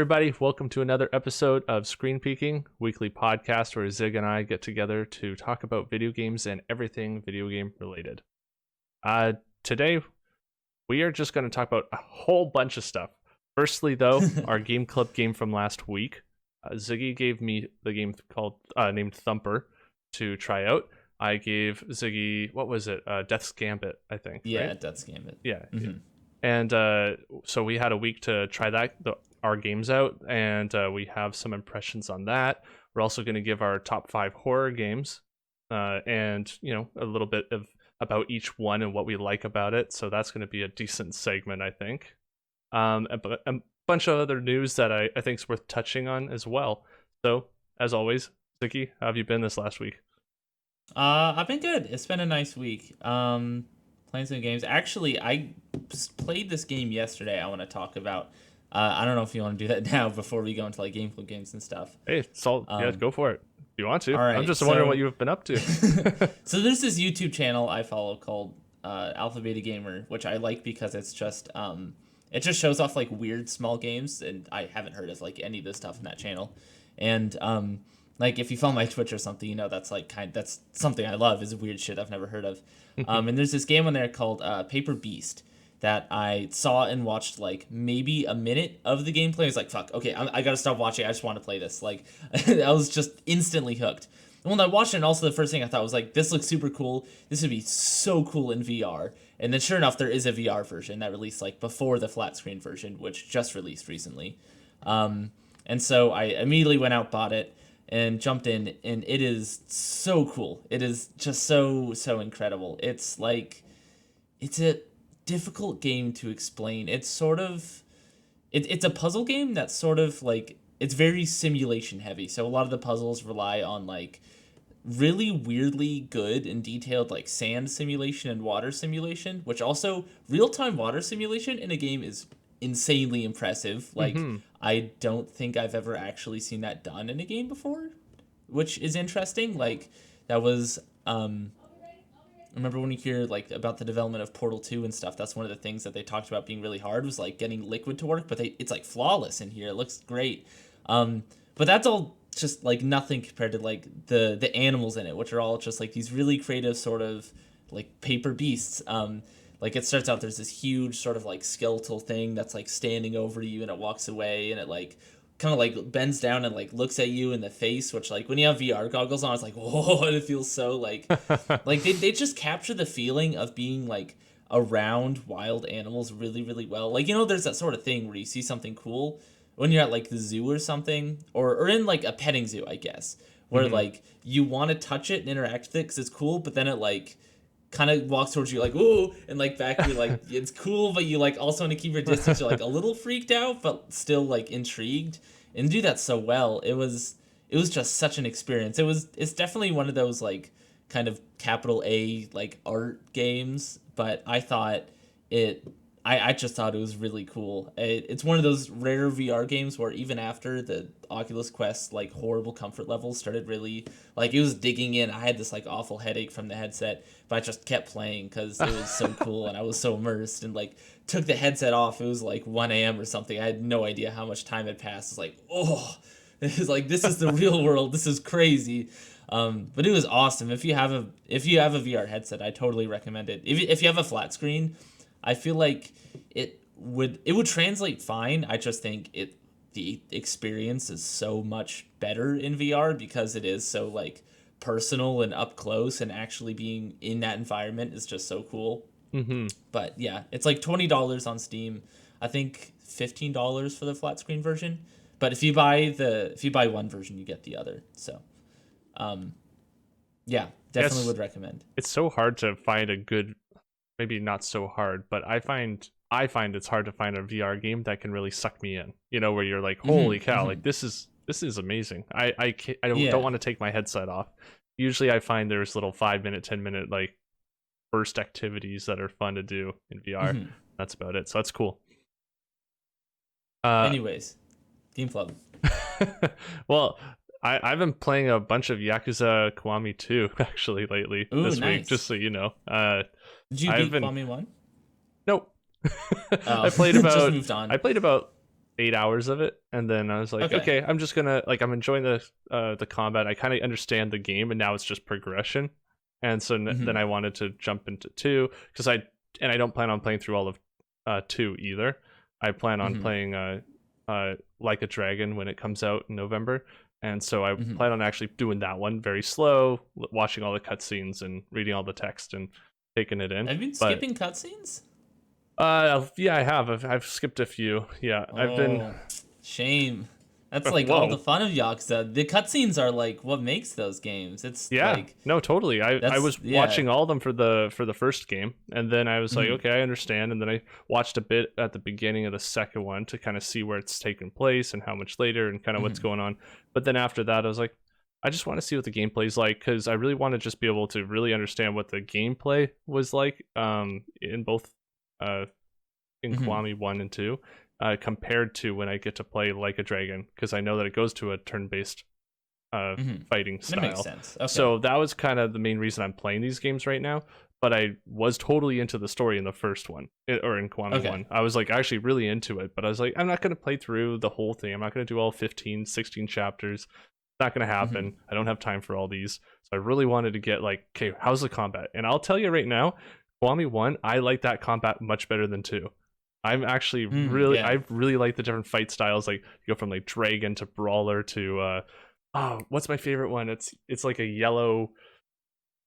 everybody. Welcome to another episode of Screen Peeking, weekly podcast where Zig and I get together to talk about video games and everything video game related. Today, we are just going to talk about a whole bunch of stuff. Firstly, though, our game club game from last week. Ziggy gave me the game called named Thumper to try out. I gave Ziggy, what was it? Death's Gambit, I think. Yeah, right? Death's Gambit. Yeah. Mm-hmm. And so we had a week to try our games out, and we have some impressions on that. We're also going to give our top 5 horror games, and a little bit about each one and what we like about it. So that's going to be a decent segment, I think. A bunch of other news that I think is worth touching on as well. So as always, Ziggy, how have you been this last week? I've been good. It's been a nice week. Playing some games. Actually, I played this game yesterday. I want to talk about. I don't know if you want to do that now before we go into like game club games and stuff. Hey, it's all, yeah, go for it. If you want to. All right, I'm just wondering what you've been up to. So there's this YouTube channel I follow called Alpha Beta Gamer, which I like because it's just it just shows off like weird small games, and I haven't heard of like any of the stuff in that channel. And like if you follow my Twitch or something, that's like that's something I love is weird shit I've never heard of. And there's this game on there called Paper Beast that I saw and watched like maybe a minute of the gameplay. I was like, fuck, okay, I gotta stop watching. I just want to play this. Like, I was just instantly hooked. And when I watched it, and also the first thing I thought was like, this looks super cool. This would be so cool in VR. And then sure enough, there is a VR version that released like before the flat screen version, which just released recently. And so I immediately went out, bought it, and jumped in, and it is so cool. It is just so incredible. It's like, it's a difficult game to explain. It's sort of it's a puzzle game that's sort of like, it's very simulation heavy, so a lot of the puzzles rely on like really weirdly good and detailed like sand simulation and water simulation, which also real-time water simulation in a game is insanely impressive. Like, I don't think I've ever actually seen that done in a game before, which is interesting. Like, that was remember when you hear like about the development of Portal 2 and stuff, that's one of the things that they talked about being really hard was like getting Liquid to work, but it's like flawless in here. It looks great. But that's all just like nothing compared to like the animals in it, which are all just like these really creative sort of like paper beasts. Like it starts out, there's this huge sort of like skeletal thing that's like standing over you, and it walks away, and it like kind of like bends down and like looks at you in the face, which like when you have VR goggles on, it's like, whoa, and it feels so like like they just capture the feeling of being like around wild animals really, really well. Like, there's that sort of thing where you see something cool when you're at like the zoo or something, or in like a petting zoo, I guess, where like you want to touch it and interact with it because it's cool, but then it like kind of walks towards you like, ooh, and like back you're like, it's cool, but you like also want to keep your distance. You're like a little freaked out but still like intrigued, and do that so well. It was just such an experience. It's definitely one of those like kind of capital A like art games, but I thought I just thought it was really cool. It's one of those rare VR games where even after the Oculus Quest like horrible comfort levels started really like, it was digging in. I had this like awful headache from the headset, but I just kept playing because it was so cool and I was so immersed, and like took the headset off. It was like 1 a.m. or something. I had no idea how much time had passed. It's like, oh, it's like, this is the real world. This is crazy. But it was awesome. If you have a VR headset, I totally recommend it. If you have a flat screen, I feel like it would translate fine. I just think the experience is so much better in VR because it is so like personal and up close, and actually being in that environment is just so cool. But yeah, it's like $20 on Steam. I think $15 for the flat screen version. But if you buy one version, you get the other. So, yeah, definitely would recommend. It's so hard to find a good. Maybe not so hard, but I find it's hard to find a VR game that can really suck me in. Where you're like, holy cow, like this is amazing. I don't want to take my headset off. Usually I find there's little 5-minute, 10-minute like burst activities that are fun to do in VR. That's about it. So that's cool. Anyways, Game Club. Well, I've been playing a bunch of Yakuza Kiwami 2 actually lately. This week, just so you know. Did you beat Kiwami 1? Nope. I played about. Just moved on. I played about 8 hours of it, and then I was like, Okay. okay, I'm just gonna like I'm enjoying the combat. I kind of understand the game, and now it's just progression. And so then Hmm. I wanted to jump into two because I don't plan on playing through all of two either. I plan on Hmm. playing Like a Dragon when it comes out in November, and so I Hmm. plan on actually doing that one very slow, watching all the cutscenes and reading all the text and taking it in. Have you been But skipping cutscenes? yeah, I have. I've skipped a few. Yeah, I've been. Oh, shame. That's like all the Whoa. fun of Yakuza. The cutscenes are like what makes those games. It's Yeah, like no, totally. I that's was yeah. watching all of them for the first game, and then I was like, Hmm. okay, I understand. And then I watched a bit at the beginning of the second one to kind of see where it's taken place and how much later and kind of what's Hmm. going on. But then after that, I was like, I just want to see what the gameplay's like because I really want to just be able to really understand what the gameplay was like in both uh in Hmm. Kiwami 1 and 2 compared to when I get to play Like a Dragon because I know that it goes to a turn-based uh, Hmm. fighting That makes style. sense. Okay. So that was kind of the main reason I'm playing these games right now. But I was totally into the story in the first one, or in Kiwami Okay. 1. I was like actually really into it, but I was like, I'm not going to play through the whole thing. I'm not going to do all 15, 16 chapters. It's not going to Hmm. happen. I don't have time for all these. So I really wanted to get like, okay, how's the combat? And I'll tell you right now, Kiwami 1, I like that combat much better than 2. I'm actually Mm, really, yeah. I really like the different fight styles. Like you go from like dragon to brawler to oh, what's my favorite one? It's like a yellow.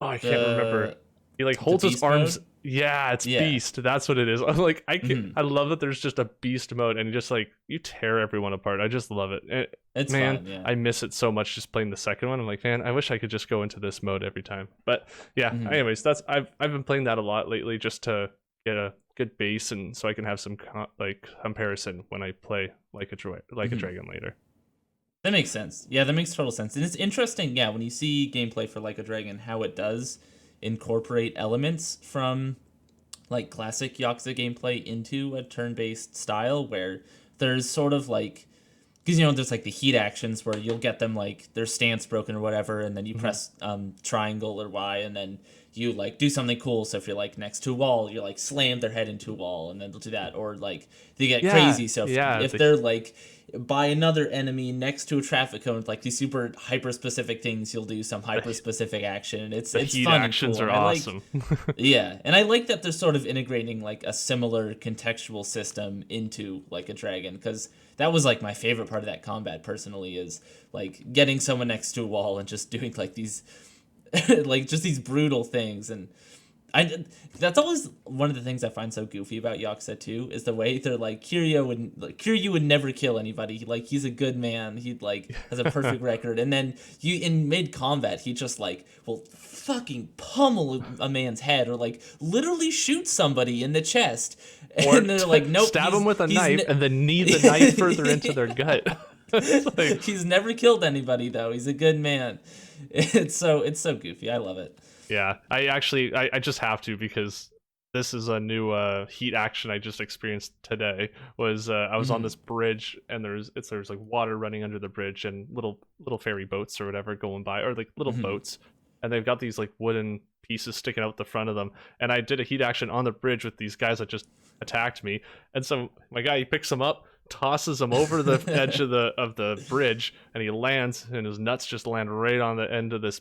Oh, I can't remember. The He like the holds his beast arms. mode. Yeah, it's Yeah. beast. That's what it is. I'm like, Hmm. I love that there's just a beast mode and just like you tear everyone apart. I just love it. It's Man, fun. Yeah. I miss it so much just playing the second one. I'm like, man, I wish I could just go into this mode every time. But yeah, Hmm. anyways, that's I've been playing that a lot lately just to get a good base and so I can have some like comparison when I play like a Hmm. dragon later. That makes sense. Yeah, that makes total sense. And it's interesting, yeah, when you see gameplay for Like a Dragon, how it does incorporate elements from like classic Yakuza gameplay into a turn-based style where there's sort of like because there's like the heat actions where you'll get them like their stance broken or whatever, and then you Hmm. press triangle or Y, and then you like do something cool. So if you're like next to a wall, you like slam their head into a wall, and then they'll do that. Or like they get Yeah, crazy. So yeah, if they're like by another enemy next to a traffic cone with like these super hyper specific things, you'll do some the hyper specific action, and the it's heat fun and actions cool. are And I like awesome. yeah, and I like that they're sort of integrating like a similar contextual system into Like a Dragon because that was like my favorite part of that combat personally is like getting someone next to a wall and just doing like these like just these brutal things and I that's always one of the things I find so goofy about Yakuza 2 is the way they're like Kiryu would never kill anybody. Like he's a good man. He like has a perfect record. And then you in mid combat he just like will fucking pummel a man's head or like literally shoot somebody in the chest. Or And they're like nope, stab them with a he's knife and then knee the knife further into their gut. It's like, he's never killed anybody though. He's a good man. It's so goofy. I love it. yeah, I just have to because this is a new heat action I just experienced today. Was I was on Hmm. this bridge and there's like water running under the bridge and little ferry boats or whatever going by or like little Hmm. boats and they've got these like wooden pieces sticking out the front of them and I did a heat action on the bridge with these guys that just attacked me and so my guy he picks them up tosses him over the edge of the bridge and he lands and his nuts just land right on the end of this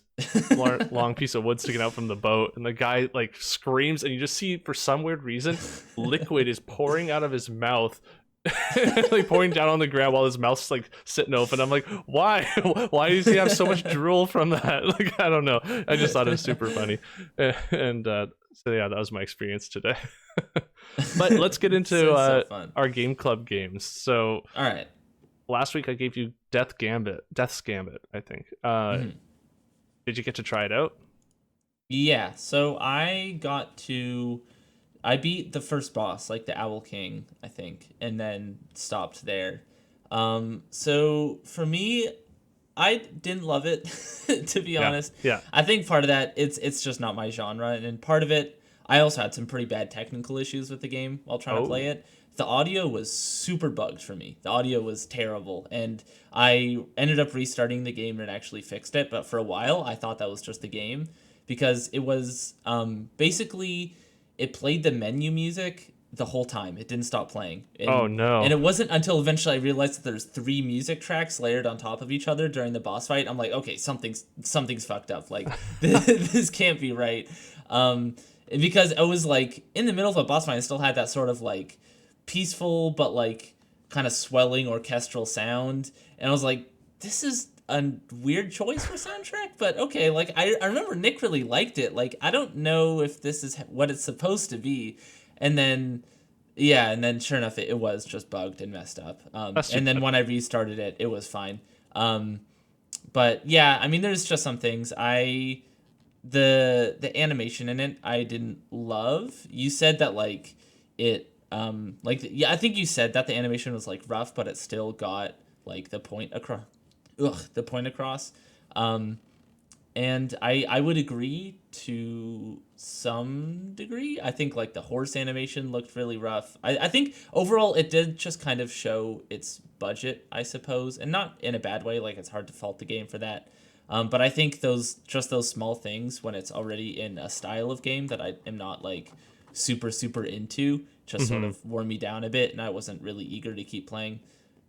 long piece of wood sticking out from the boat and the guy like screams and you just see for some weird reason liquid is pouring out of his mouth like pouring down on the ground while his mouth's like sitting open. I'm like, why? Why does he have so much drool from that? Like, I don't know. I just thought it was super funny. And so yeah, that was my experience today. But let's get into So fun. our game club games. So All right. last week I gave you Death's Gambit, I think. Mhm. Did you get to try it out? Yeah, so I beat the first boss, like the Owl King, I think, and then stopped there. So for me, I didn't love it, to be Yeah, honest. yeah, I think part of that it's just not my genre, and part of it I also had some pretty bad technical issues with the game while trying to play oh, it. The audio was super bugged for me. The audio was terrible, and I ended up restarting the game and it actually fixed it. But for a while, I thought that was just the game because it was basically it played the menu music the whole time. It didn't stop playing. Oh no. And it wasn't until eventually I realized that there's 3 music tracks layered on top of each other during the boss fight. I'm like, okay, something's fucked up. Like this can't be right. Because it was like in the middle of a boss fight, I still had that sort of like peaceful but like kind of swelling orchestral sound, and I was like, this is a weird choice for soundtrack, but okay. Like I remember Nick really liked it. Like I don't know if this is what it's supposed to be, and then sure enough it was just bugged and messed up. And then when I restarted it, it was fine. But yeah, I mean, there's just some things the animation in it I didn't love. You said that like it I think you said that the animation was like rough, but it still got like the point across. And I would agree to some degree. I think like the horse animation looked really rough. I think overall it did just kind of show its budget, I suppose, and not in a bad way. Like it's hard to fault the game for that. But I think those small things when it's already in a style of game that I am not like super into just sort of wore me down a bit, and I wasn't really eager to keep playing.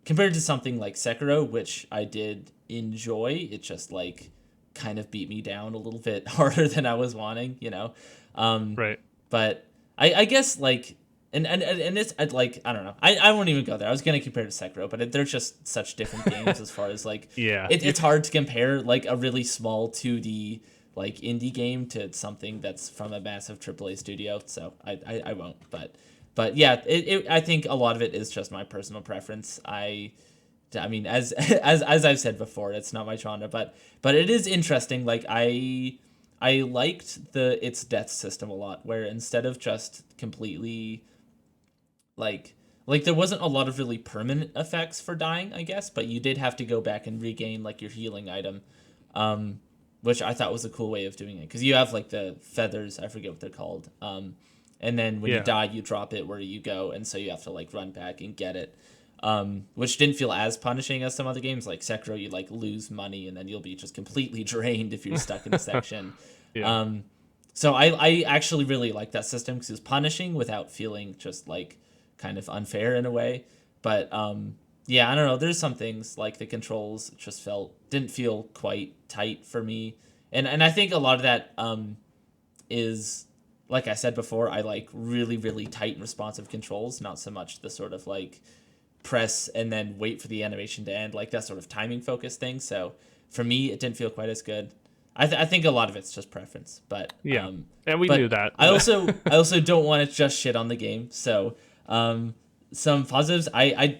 Compared to something like Sekiro, which I did enjoy, it just like kind of beat me down a little bit harder than I was wanting, you know? Right. But I guess like, and it's like, I don't know. I won't even go there. I was going to compare to Sekiro, but they're just such different games as far as like, it's hard to compare like a really small 2D like indie game to something that's from a massive AAA studio. So I won't, but yeah, I think a lot of it is just my personal preference. I mean, as I've said before, it's not my genre, but it is interesting. Like I liked its death system a lot, where instead of just completely like there wasn't a lot of really permanent effects for dying, I guess, but you did have to go back and regain like your healing item, which I thought was a cool way of doing it, because you have like the feathers, I forget what they're called, and then when you die, you drop it where you go, and so you have to like run back and get it. Which didn't feel as punishing as some other games like Sekiro. You like lose money and then you'll be just completely drained if you're stuck in a section. So I actually really like that system because it was punishing without feeling just like kind of unfair in a way. But yeah, I don't know. There's some things like the controls just didn't feel quite tight for me, and I think a lot of that is, like I said before, I like really really tight and responsive controls, not so much the sort of like press and then wait for the animation to end, like that sort of timing focused thing. So for me, it didn't feel quite as good. I think a lot of it's just preference, but and we knew that. I also don't want to just shit on the game. So some positives. I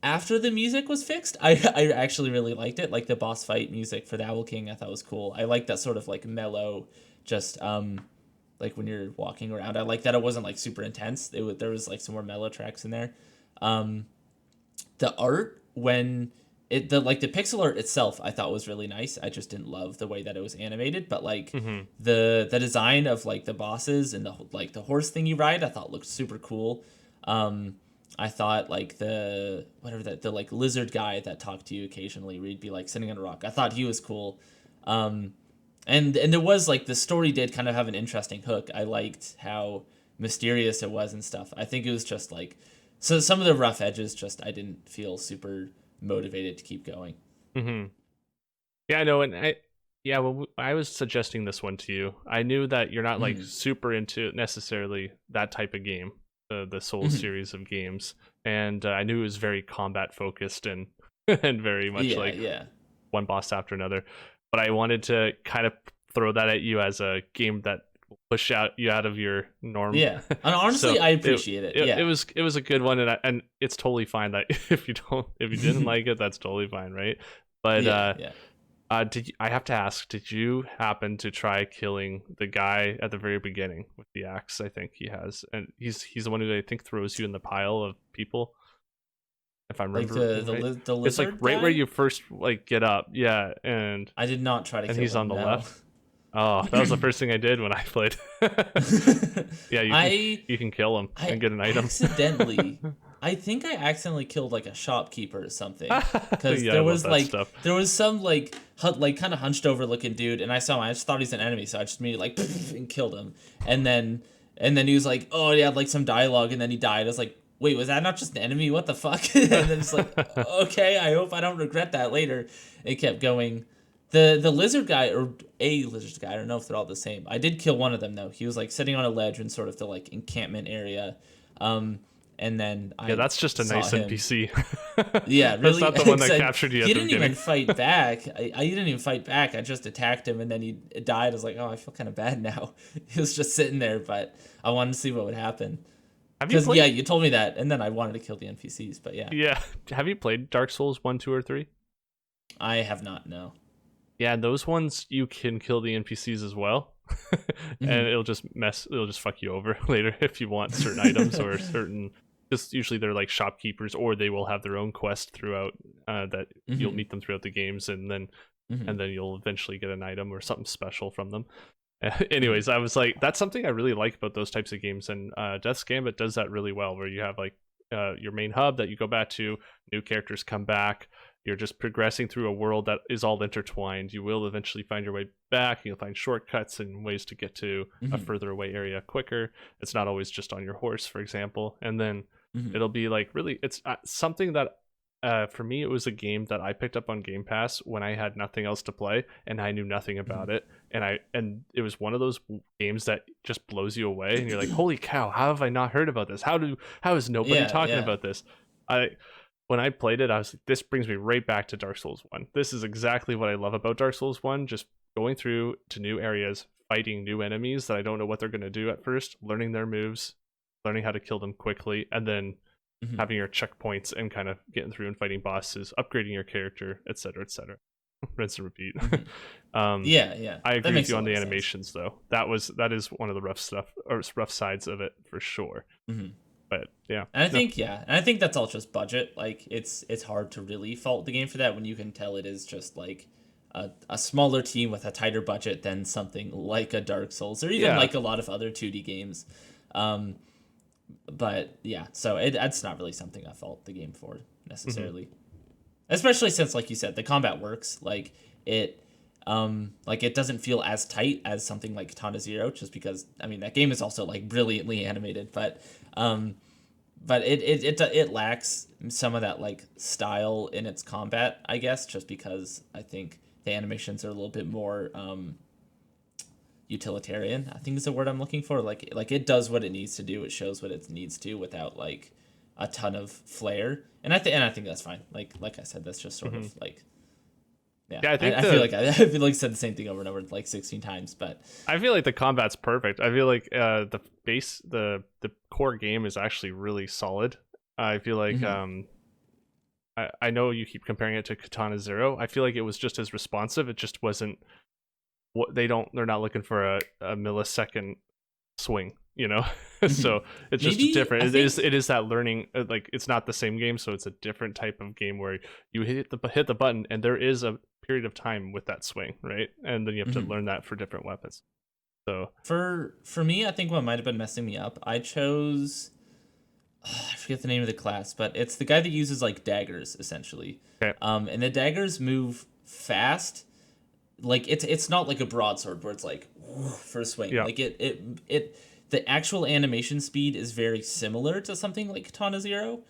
after the music was fixed, I actually really liked it. Like the boss fight music for the Owl King, I thought was cool. I like that sort of like mellow, just like when you're walking around. I like that it wasn't like super intense. There was like some more mellow tracks in there. The art, when the pixel art itself, I thought was really nice. I just didn't love the way that it was animated, but like the design of like the bosses and the horse thing you ride, I thought looked super cool. I thought like the like lizard guy that talked to you occasionally, where you'd be like sitting on a rock, I thought he was cool. And there was like the story did kind of have an interesting hook. I liked how mysterious it was and stuff. I think it was just like, so some of the rough edges, just I didn't feel super motivated to keep going. Yeah, I know, and when I was suggesting this one to you, I knew that you're not like super into necessarily that type of game, the Souls series of games, and I knew it was very combat focused and and very much one boss after another. But I wanted to kind of throw that at you as a game that push you out of your norm. Yeah, and honestly, so I appreciate it. It was a good one, and it's totally fine that if you didn't like it, that's totally fine, right? But I have to ask, did you happen to try killing the guy at the very beginning with the axe? I think he has, and he's the one who I think throws you in the pile of people. If I remember, like the lizard it's like right guy? where you first like get up, and I did not try to. And kill he's him, on the no. left. Oh, that was the first thing I did when I played. Yeah, you can kill him and get an item. I think I accidentally killed like a shopkeeper or something, because Yeah, there was some like kind of hunched over looking dude, and I saw him. I just thought he's an enemy, so I just immediately like and killed him. And then And then he was like, oh, he had like some dialogue, and then he died. I was like, wait, was that not just an enemy? What the fuck? And then it's like, okay, I hope I don't regret that later. It kept going. The lizard guy, or a lizard guy, I don't know if they're all the same. I did kill one of them though. He was like sitting on a ledge in sort of the like encampment area. And then that's just a nice him. NPC. Yeah, really. That's not the one that captured you. He didn't even fight back. I didn't even fight back. I just attacked him, and then he died. I was like, oh, I feel kind of bad now. He was just sitting there, but I wanted to see what would happen. Because you told me that, and then I wanted to kill the NPCs. But yeah. Yeah. Have you played Dark Souls 1, 2, or 3? I have not. No. Yeah, those ones you can kill the NPCs as well, and it'll just fuck you over later if you want certain items or certain. Just usually they're like shopkeepers, or they will have their own quest throughout that you'll meet them throughout the games, and then you'll eventually get an item or something special from them. Anyways, I was like, that's something I really like about those types of games, and Death's Gambit does that really well, where you have like your main hub that you go back to, new characters come back. You're just progressing through a world that is all intertwined. You will eventually find your way back. You'll find shortcuts and ways to get to a further away area quicker. It's not always just on your horse, for example. And then it'll be like really, it's something that for me, it was a game that I picked up on Game Pass when I had nothing else to play and I knew nothing about it. And it was one of those games that just blows you away. And you're like, holy cow, how have I not heard about this? How is nobody talking about this? When I played it, I was like, this brings me right back to Dark Souls 1. This is exactly what I love about Dark Souls 1, just going through to new areas, fighting new enemies that I don't know what they're going to do at first, learning their moves, learning how to kill them quickly, and then having your checkpoints and kind of getting through and fighting bosses, upgrading your character, etc., etc. Rinse and repeat. Yeah. I agree with you on the animations, though. That is one of the rough sides of it for sure. But yeah, and I think that's all just budget. Like it's hard to really fault the game for that when you can tell it is just like a smaller team with a tighter budget than something like a Dark Souls or even like a lot of other 2D games. But yeah, so that's not really something I fault the game for necessarily, especially since, like you said, the combat works. Like it doesn't feel as tight as something like Katana Zero, just because I mean that game is also like brilliantly animated, but it lacks some of that like style in its combat, I guess, just because I think the animations are a little bit more utilitarian, I think is the word I'm looking for. Like it does what it needs to do, it shows what it needs to without like a ton of flair, and I think that's fine. Like I said, that's just sort of like. Yeah, I feel like I said the same thing over and over like 16 times, but I feel like the combat's perfect. I feel like the core game is actually really solid. I feel like I know you keep comparing it to Katana Zero. I feel like it was just as responsive. It just wasn't what they're not looking for a millisecond swing, you know. So it's just different. It is that learning, like it's not the same game, so it's a different type of game where you hit the button and there is a period of time with that swing, right? And then you have to learn that for different weapons. So for me, I think what might have been messing me up, I chose I forget the name of the class, but it's the guy that uses like daggers essentially. Okay. And the daggers move fast. Like it's not like a broadsword where it's like for a swing. Yeah. Like the actual animation speed is very similar to something like Katana Zero,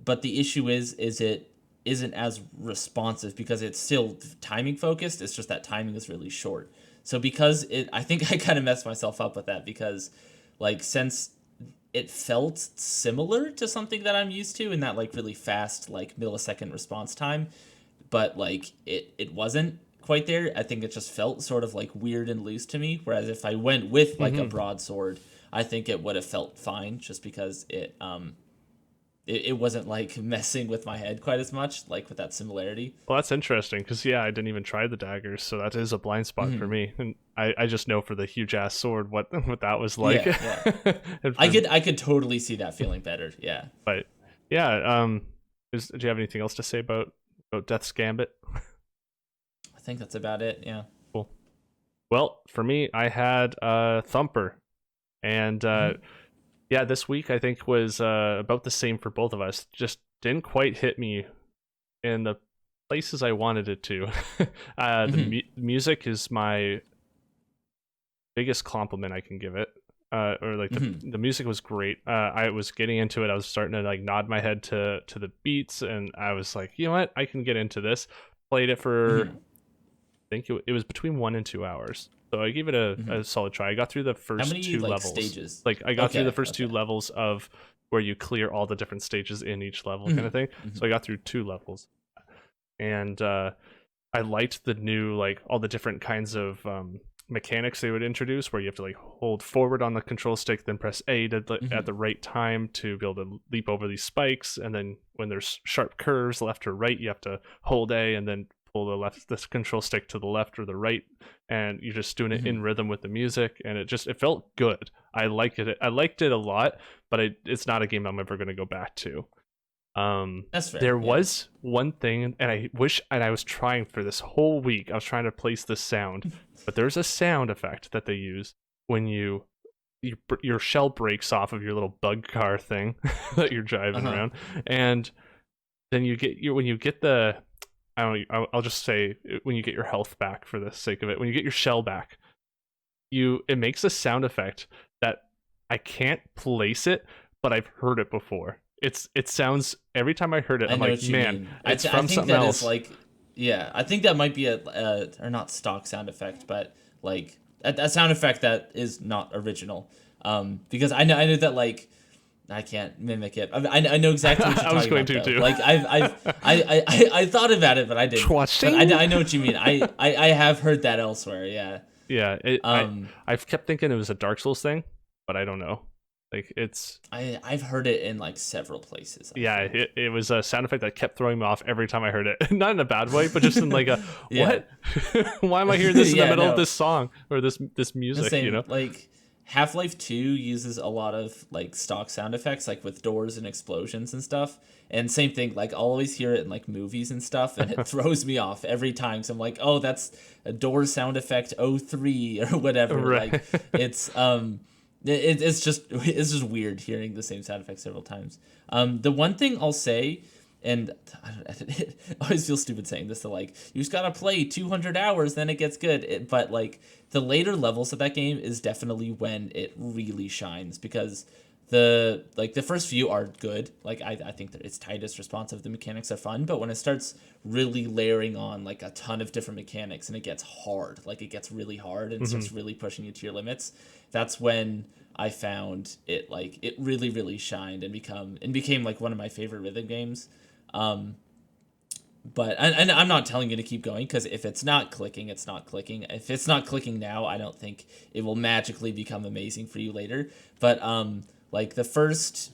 but the issue is it isn't as responsive because it's still timing focused. It's just that timing is really short. So because I think I kind of messed myself up with that because like since it felt similar to something that I'm used to in that like really fast like millisecond response time, but like it wasn't quite there. I think it just felt sort of like weird and loose to me. Whereas if I went with like a broadsword, I think it would have felt fine just because it wasn't like messing with my head quite as much, like with that similarity. Well, that's interesting because I didn't even try the daggers, so that is a blind spot for me, and I just know for the huge ass sword what that was like. Yeah. I could totally see that feeling better. Yeah. But yeah, do you have anything else to say about Death's Gambit? I think that's about it. Yeah. Cool. Well, for me, I had Thumper, and yeah, this week I think was about the same for both of us. Just didn't quite hit me in the places I wanted it to. The music is my biggest compliment I can give it. or like the music was great. I was getting into it. I was starting to like nod my head to the beats, and I was like, you know what, I can get into this. Played it for I think it was between 1 and 2 hours. So I gave it a solid try. I got through the first two levels. Stages? Like I got through the first two levels of where you clear all the different stages in each level kind of thing. So I got through 2 levels. And I liked the new, like, all the different kinds of mechanics they would introduce, where you have to like hold forward on the control stick, then press A at the right time to be able to leap over these spikes, and then when there's sharp curves left or right, you have to hold A and then pull this control stick to the left or the right, and you're just doing it in rhythm with the music, and it felt good. I liked it a lot, but it's not a game I'm ever going to go back to. That's fair. There was one thing, and I was trying for this whole week. I was trying to place the sound, but there's a sound effect that they use when your shell breaks off of your little bug car thing that you're driving around, and then when you get the, I'll just say, when you get your health back for the sake of it, when you get your shell back, it makes a sound effect that I can't place it, but I've heard it before. It sounds, every time I heard it, I'm like, man, it's from something else. I think that might be a or not stock sound effect, but like a sound effect that is not original. Because I know that, like, I can't mimic it. I know exactly what you're talking about. I was going to too. Like I thought about it, but I didn't. But I know what you mean. I have heard that elsewhere. Yeah. Yeah. I've kept thinking it was a Dark Souls thing, but I don't know. Like, I've heard it in like several places. It was a sound effect that kept throwing me off every time I heard it. Not in a bad way, but just in like a what? Why am I hearing this in the middle of this song or this music? Same, you know, like Half-Life 2 uses a lot of like stock sound effects, like with doors and explosions and stuff. And same thing, like I'll always hear it in like movies and stuff, and it throws me off every time. So I'm like, oh, that's a door sound effect 03 or whatever. Right. Like it's just weird hearing the same sound effect several times. The one thing I'll say, and I always feel stupid saying this, to like, you just gotta play 200 hours, then it gets good. But like the later levels of that game is definitely when it really shines, because the first few are good. Like I think that it's tight, it's responsive, the mechanics are fun, but when it starts really layering on like a ton of different mechanics and it gets hard, like it gets really hard and starts really pushing you to your limits, that's when I found it, like, it really, really shined and became like one of my favorite rhythm games. But and I'm not telling you to keep going, because if it's not clicking, it's not clicking. If it's not clicking now, I don't think it will magically become amazing for you later. But like the first,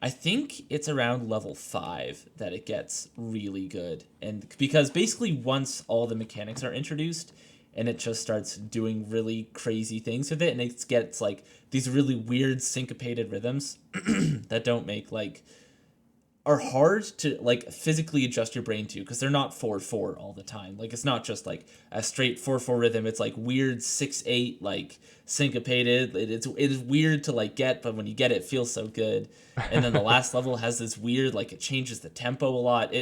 I think it's around level 5 that it gets really good, and because basically once all the mechanics are introduced, and it just starts doing really crazy things with it, and it gets like these really weird syncopated rhythms that don't make like, are hard to like physically adjust your brain to, because they're not 4/4 all the time. Like it's not just like a straight 4/4 rhythm. It's like weird 6/8 like syncopated. It is weird to like get, but when you get it, it feels so good. And then the last level has this weird, like, it changes the tempo a lot.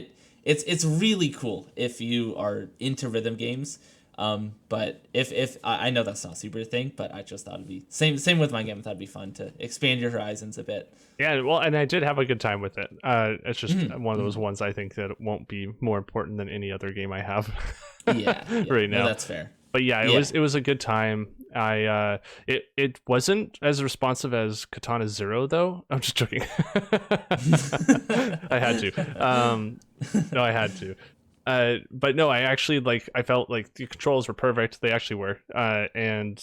It's really cool if you are into rhythm games. But if I know that's not super thing, but I just thought it'd be same with my game. I thought it'd be fun to expand your horizons a bit. Yeah, well, and I did have a good time with it. It's just one of those ones I think that won't be more important than any other game I have. yeah, right now. No, that's fair. But yeah, it was a good time. It wasn't as responsive as Katana Zero though. I'm just joking. I had to. No, I had to. But no, I actually I felt like the controls were perfect. They actually were. And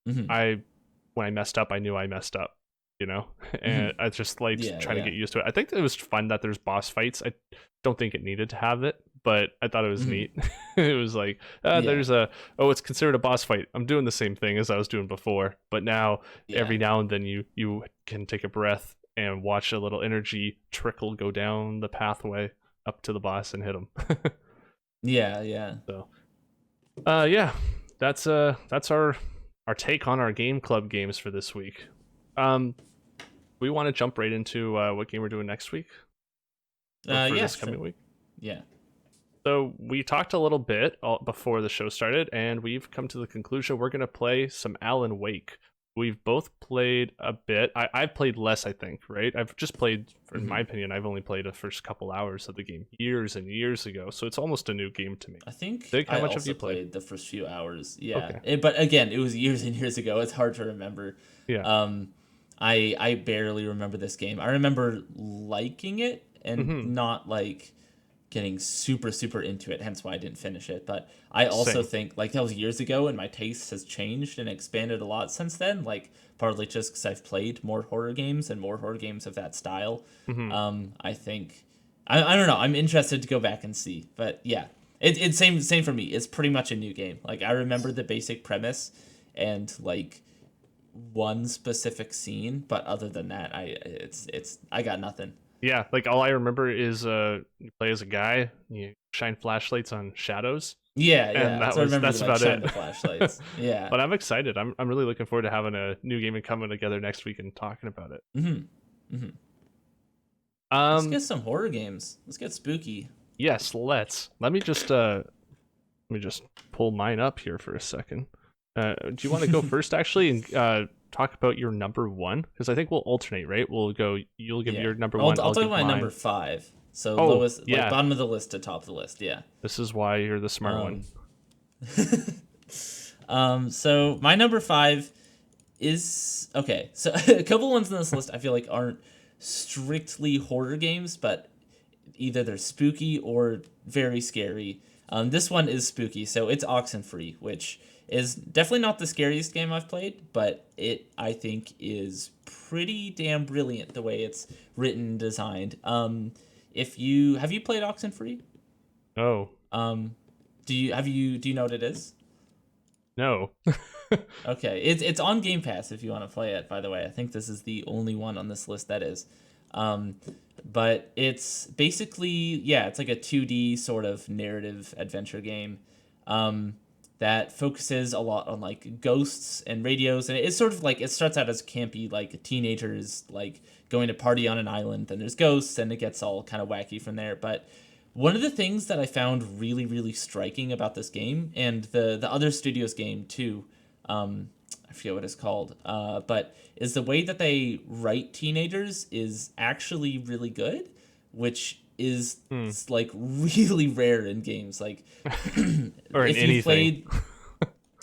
when I messed up, I knew I messed up, you know? And I just liked trying to get used to it. I think it was fun that there's boss fights. I don't think it needed to have it, but I thought it was neat. It was like, there's it's considered a boss fight. I'm doing the same thing as I was doing before, but now every now and then you can take a breath and watch a little energy trickle go down the pathway up to the boss and hit him. yeah. So, that's our take on our game club games for this week. We want to jump right into what game we're doing next week. This coming week. Yeah. So we talked a little bit before the show started, and we've come to the conclusion we're going to play some Alan Wake, we've both played a bit. I've played less, I think, right? I've just played, in Mm-hmm. my opinion, I've only played the first couple hours of the game years and years ago, so it's almost a new game to me. I think Zig, how I much have also you played? played the first few hours. Yeah, Okay. but again, it was years and years ago. It's hard to remember. Yeah. Um, I barely remember this game. I remember liking it and Mm-hmm. not like getting super into it. Hence why I didn't finish it. But I also Same. think like that was years ago, and my taste has changed and expanded a lot since then. Like partly just because I've played more horror games and more horror games of that style. Mm-hmm. I think I don't know. I'm interested to go back and see. But yeah, it's same for me. It's pretty much a new game. Like I remember the basic premise and like one specific scene, but other than that, I got nothing. Yeah, like all I remember is you play as a guy, you shine flashlights on shadows, and Yeah. So I remember you that's like about shine it. the flashlights. Yeah. But I'm excited. I'm really looking forward to having a new game and coming together next week and talking about it. Hmm. Let's Um, get some horror games. Let's get spooky. yes, let's. Let me just pull mine up here for a second. Do you want to go first, actually, and talk about your number one? Because I think we'll alternate, right? We'll go. You'll give Yeah. your number I'll one. I'll I'll talk give about my mine. number 5. So Oh, lowest, like yeah. bottom of the list to top of the list. Yeah. This is why you're the smart one. So my number 5 is okay. So a couple ones on this list I feel like aren't strictly horror games, but either they're spooky or very scary. This one is spooky, so it's Oxenfree, which is definitely not the scariest game I've played, but it I think is pretty damn brilliant the way it's written, designed. If you have you played Oxenfree? Oh Do you know what it is? no. Okay, it's on Game Pass if you want to play it. By the way, I think this is the only one on this list that is. Um, but it's basically it's like a 2D sort of narrative adventure game that focuses a lot on like ghosts and radios, and it's sort of like it starts out as campy like teenagers like going to party on an island, then there's ghosts, and it gets all kind of wacky from there. But one of the things that I found really striking about this game and the other studio's game too, I forget what it's called, but is the way that they write teenagers is actually really good, which is like really rare in games. Like Or in if you anything. played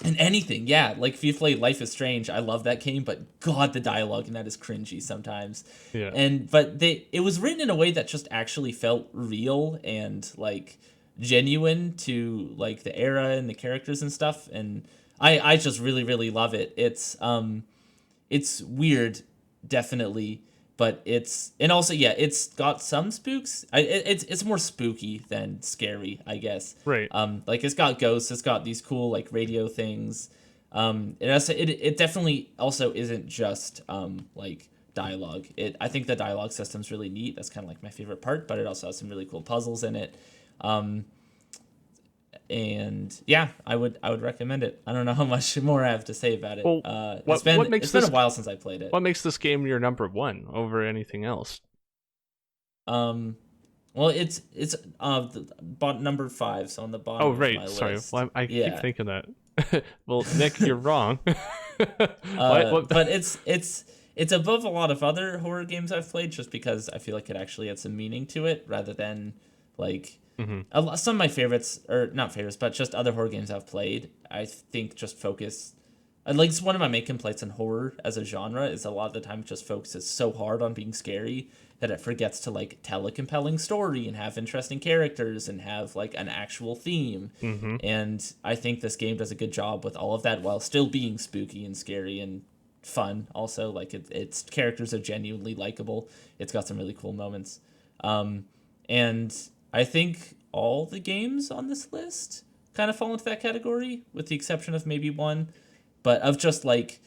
in anything, yeah, like if you played Life is Strange, I love that game, but God, the dialogue in that is cringy sometimes. Yeah. But it was written in a way that just actually felt real and like genuine to like the era and the characters and stuff, and I just really love it. It's weird, definitely, but it's got some spooks. It's more spooky than scary, I guess. Right. Like it's got ghosts, it's got these cool like radio things. It definitely also isn't just like dialogue. I think the dialogue system's really neat. That's kind of like my favorite part, but it also has some really cool puzzles in it. And yeah, I would recommend it. I don't know how much more I have to say about it. Well, It's been a while since I played it. What makes this game your number one over anything else? Well, it's number 5, so on the bottom. Oh, of right. my Sorry. list. Well, I Yeah. keep thinking that. Well, Nick, you're wrong. But it's above a lot of other horror games I've played, just because I feel like it actually had some meaning to it, rather than like some of my favorites, or not favorites, but just other horror games I've played. I think just focus. Like it's one of my main complaints on horror as a genre is a lot of the time it just focuses so hard on being scary that it forgets to like tell a compelling story and have interesting characters and have like an actual theme. And I think this game does a good job with all of that while still being spooky and scary and fun. Also, like its characters are genuinely likable. It's got some really cool moments, and I think all the games on this list kind of fall into that category, with the exception of maybe one, but of just like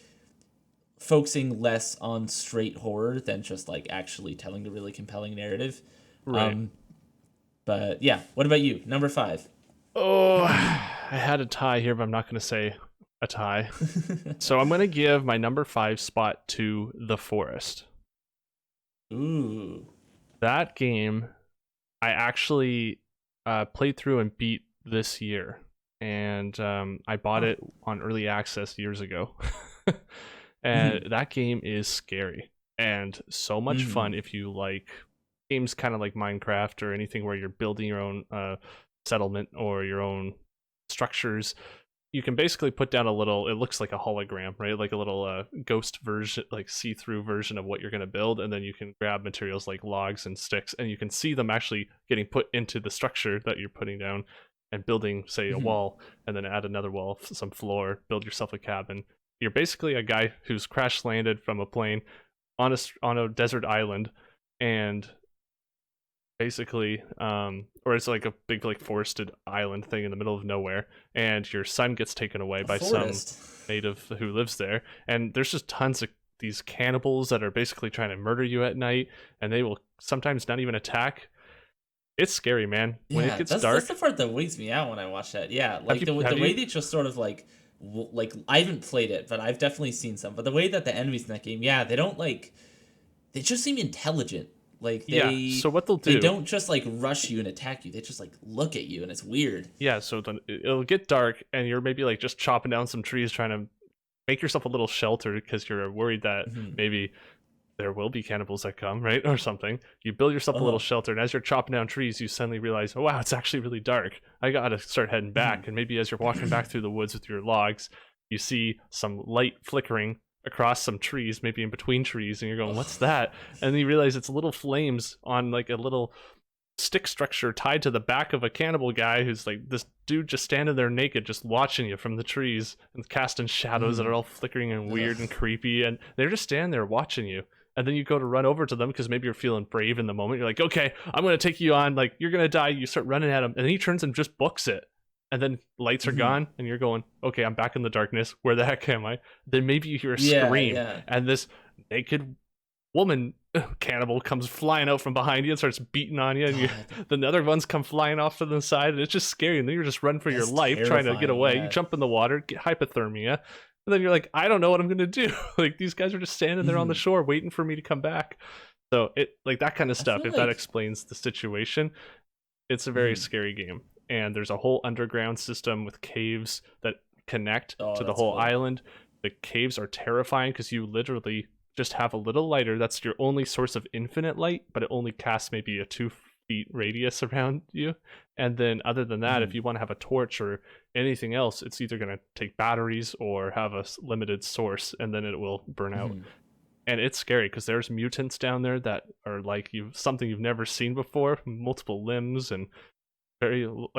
focusing less on straight horror than just like actually telling a really compelling narrative. Right. But yeah, what about you? Number 5. Oh, I had a tie here, but I'm not going to say a tie. So I'm going to give my number 5 spot to The Forest. Ooh. That game, I actually played through and beat this year, and I bought it on early access years ago. and that game is scary and so much fun if you like games kind of like Minecraft or anything where you're building your own settlement or your own structures. You can basically put down a little, it looks like a hologram, right? Like a little ghost version, like see-through version of what you're going to build. And then you can grab materials like logs and sticks, and you can see them actually getting put into the structure that you're putting down and building, say, a wall, and then add another wall, some floor, build yourself a cabin. You're basically a guy who's crash landed from a plane on a desert island, and basically or it's like a big like forested island thing in the middle of nowhere, and your son gets taken away by some native who lives there, and there's just tons of these cannibals that are basically trying to murder you at night, and they will sometimes not even attack. It's scary, man. When it gets dark, that's the part that wigs me out when I watch that. Yeah, like the way they just sort of like I haven't played it, but I've definitely seen some. But the way that the enemies in that game, they don't like, they just seem intelligent. Like so what they'll do, they don't just like rush you and attack you. They just like look at you, and it's weird. Yeah, so then it'll get dark, and you're maybe like just chopping down some trees, trying to make yourself a little shelter because you're worried that maybe there will be cannibals that come, right, or something. You build yourself a little shelter, and as you're chopping down trees, you suddenly realize, oh wow, it's actually really dark. I gotta start heading back. And maybe as you're walking back through the woods with your logs, you see some light flickering across some trees, maybe in between trees, and you're going, what's that? And then you realize it's little flames on like a little stick structure tied to the back of a cannibal guy who's like this dude just standing there naked, just watching you from the trees and casting shadows that are all flickering and weird and creepy, and they're just standing there watching you. And then you go to run over to them because maybe you're feeling brave in the moment. You're like, okay, I'm going to take you on. Like, you're going to die. You start running at him. And then he turns and just books it. And then lights are gone. And you're going, okay, I'm back in the darkness. Where the heck am I? Then maybe you hear a scream. And this naked woman cannibal comes flying out from behind you and starts beating on you. And then the other ones come flying off to the side. And it's just scary. And then you're just running for your life, trying to get away. You jump in the water, get hypothermia. And then you're like, I don't know what I'm going to do. Like, these guys are just standing there on the shore waiting for me to come back. So it, like, that kind of stuff, if that explains the situation, it's a very scary game. And there's a whole underground system with caves that connect to the whole island. The caves are terrifying because you literally just have a little lighter. That's your only source of infinite light, but it only casts maybe a 2 feet radius around you. And then other than that, if you want to have a torch or anything else, it's either going to take batteries or have a limited source, and then it will burn out. And it's scary because there's mutants down there that are like something you've never seen before, multiple limbs, and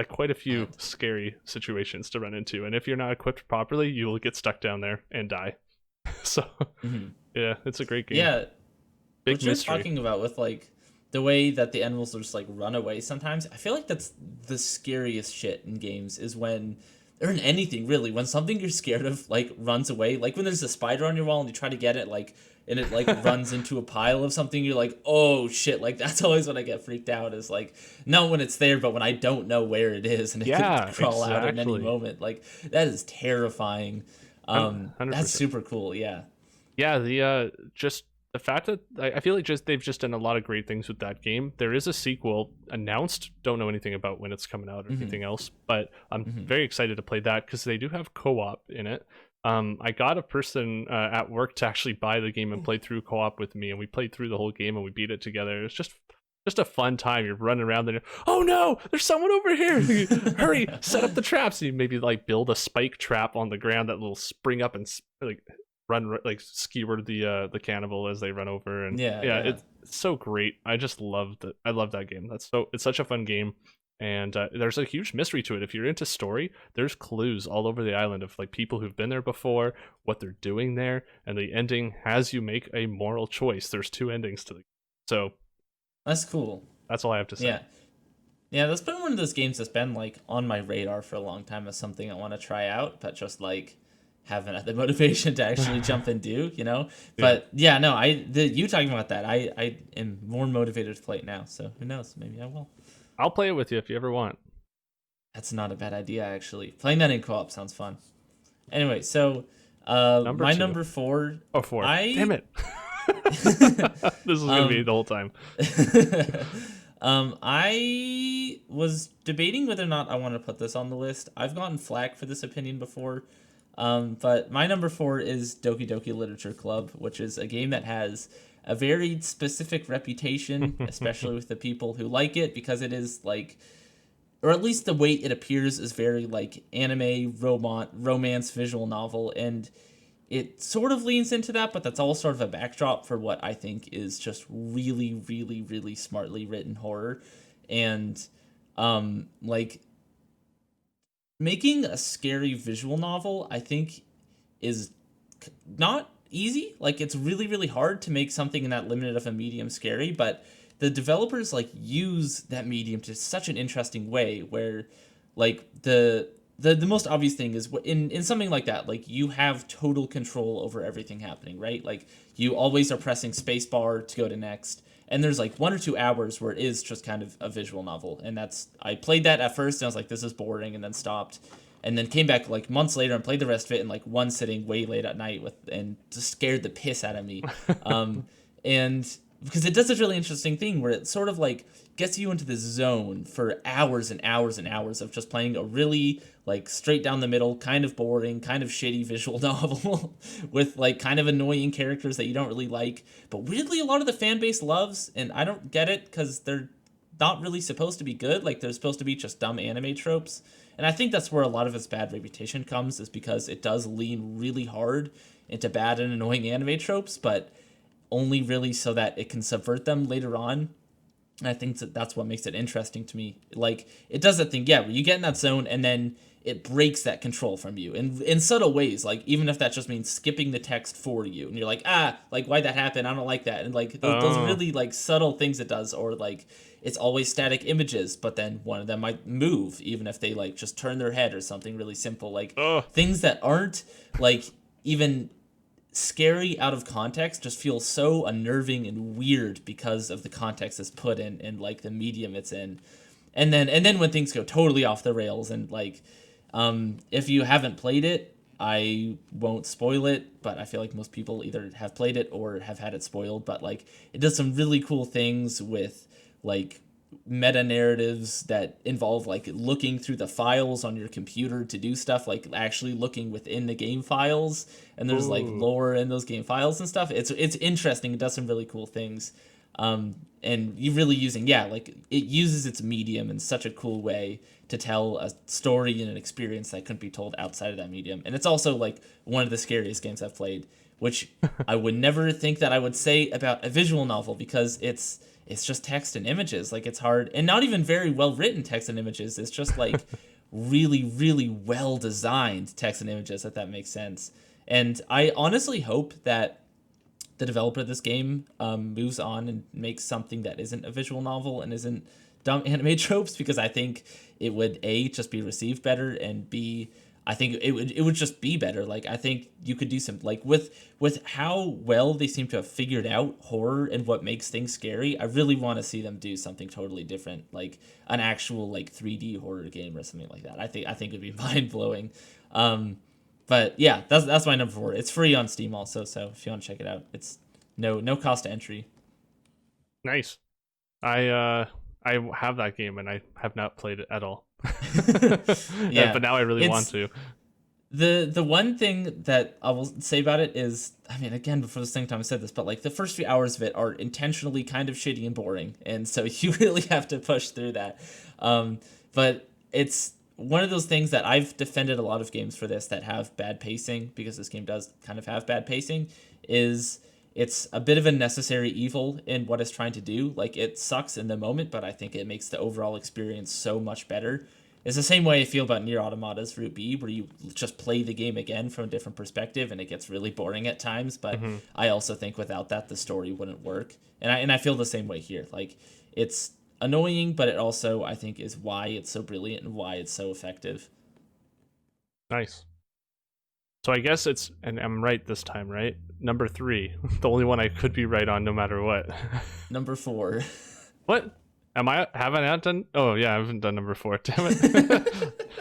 quite a few scary situations to run into. And if you're not equipped properly, you will get stuck down there and die. So yeah, it's a great game. Yeah, big what you're mystery. Talking about with like the way that the animals just like run away sometimes, I feel like that's the scariest shit in games, is when, or in anything really, when something you're scared of like runs away. Like when there's a spider on your wall and you try to get it, like, and it like runs into a pile of something, you're like, oh shit. Like that's always when I get freaked out, is like, not when it's there, but when I don't know where it is and it could crawl out at any moment. Like that is terrifying. 100%. That's super cool. Yeah, the just the fact that I feel like they've just done a lot of great things with that game. There is a sequel announced. Don't know anything about when it's coming out or anything else, but I'm very excited to play that because they do have co-op in it. I got a person at work to actually buy the game and play through co-op with me, and we played through the whole game and we beat it together. It's just a fun time. You're running around there. Oh no, there's someone over here. Hurry, set up the traps. And you maybe like build a spike trap on the ground that will spring up and like run like skewer the cannibal as they run over. And it's so great. I just loved it. I love that game. It's such a fun game. And there's a huge mystery to it. If you're into story, there's clues all over the island of like people who've been there before, what they're doing there, and the ending has you make a moral choice. There's 2 endings to the game. So that's cool. That's all I have to say. Yeah, that's been one of those games that's been like on my radar for a long time as something I want to try out, but just like haven't had the motivation to actually jump and do, you know? But you talking about that, I am more motivated to play it now. So who knows? Maybe I will. I'll play it with you if you ever want. That's not a bad idea, actually. Playing that in co-op sounds fun. Anyway, so number 4. Oh, 4. Damn it. This is going to be the whole time. I was debating whether or not I want to put this on the list. I've gotten flack for this opinion before. But my number 4 is Doki Doki Literature Club, which is a game that has a very specific reputation, especially with the people who like it, because it is like, or at least the way it appears is very like anime, romance, visual novel, and it sort of leans into that, but that's all sort of a backdrop for what I think is just really, really, really smartly written horror. And like making a scary visual novel, I think, is not easy. Like, it's really, really hard to make something in that limited of a medium scary, but the developers like use that medium to such an interesting way where like the most obvious thing is in something like that, like you have total control over everything happening, right? Like you always are pressing spacebar to go to next, and there's like 1 or 2 hours where it is just kind of a visual novel, and I played that at first and I was like, this is boring, and then stopped, and then came back like months later and played the rest of it in like one sitting way late at night and just scared the piss out of me. And because it does this really interesting thing where it sort of like gets you into this zone for hours and hours and hours of just playing a really like straight down the middle, kind of boring, kind of shitty visual novel with like kind of annoying characters that you don't really like, but weirdly a lot of the fan base loves, and I don't get it because they're not really supposed to be good. Like they're supposed to be just dumb anime tropes, and I think that's where a lot of its bad reputation comes, is because it does lean really hard into bad and annoying anime tropes, but only really so that it can subvert them later on. And I think that's what makes it interesting to me. Like, it does that thing, yeah, where you get in that zone and then it breaks that control from you in subtle ways. Like, even if that just means skipping the text for you, and you're like, like, why'd that happen? I don't like that. And like those really like subtle things it does, or like it's always static images, but then one of them might move, even if they like just turn their head or something really simple. Like things that aren't like even scary out of context just feels so unnerving and weird because of the context it's put in and like the medium it's in. And then when things go totally off the rails, and like if you haven't played it, I won't spoil it, but I feel like most people either have played it or have had it spoiled. But like it does some really cool things with like meta narratives that involve like looking through the files on your computer to do stuff, like actually looking within the game files, and there's like lore in those game files and stuff. It's interesting. It does some really cool things, and you really using like it uses its medium in such a cool way to tell a story and an experience that couldn't be told outside of that medium. And it's also like one of the scariest games I've played, which I would never think that I would say about a visual novel, because it's just text and images. Like, it's hard, and not even very well written text and images. It's just like really, really well designed text and images, if that makes sense. And I honestly hope that the developer of this game moves on and makes something that isn't a visual novel and isn't dumb anime tropes, because I think it would A, just be received better, and B, I think it would just be better. Like, I think you could do some, like, with how well they seem to have figured out horror and what makes things scary, I really want to see them do something totally different, like an actual like 3D horror game or something like that. I think it'd be mind blowing. But yeah, that's my number 4. It's free on Steam also, so if you want to check it out, it's no cost to entry. Nice. I have that game and I have not played it at all. Yeah, but now I really want to. The one thing that I will say about it is, I mean, again, before the same time I said this, but like the first few hours of it are intentionally kind of shitty and boring, and so you really have to push through that. But it's one of those things that I've defended a lot of games for this that have bad pacing, because this game does kind of have bad pacing, is it's a bit of a necessary evil in what it's trying to do. Like, it sucks in the moment, but I think it makes the overall experience so much better. It's the same way I feel about Nier Automata's Route B, where you just play the game again from a different perspective, and it gets really boring at times. But I also think without that, the story wouldn't work. And I feel the same way here. Like, it's annoying, but it also, I think, is why it's so brilliant and why it's so effective. Nice. So I guess it's, and I'm right this time, right? Number 3, the only one I could be right on no matter what. Number 4. What? Haven't I done? Oh yeah, I haven't done number 4. Damn it!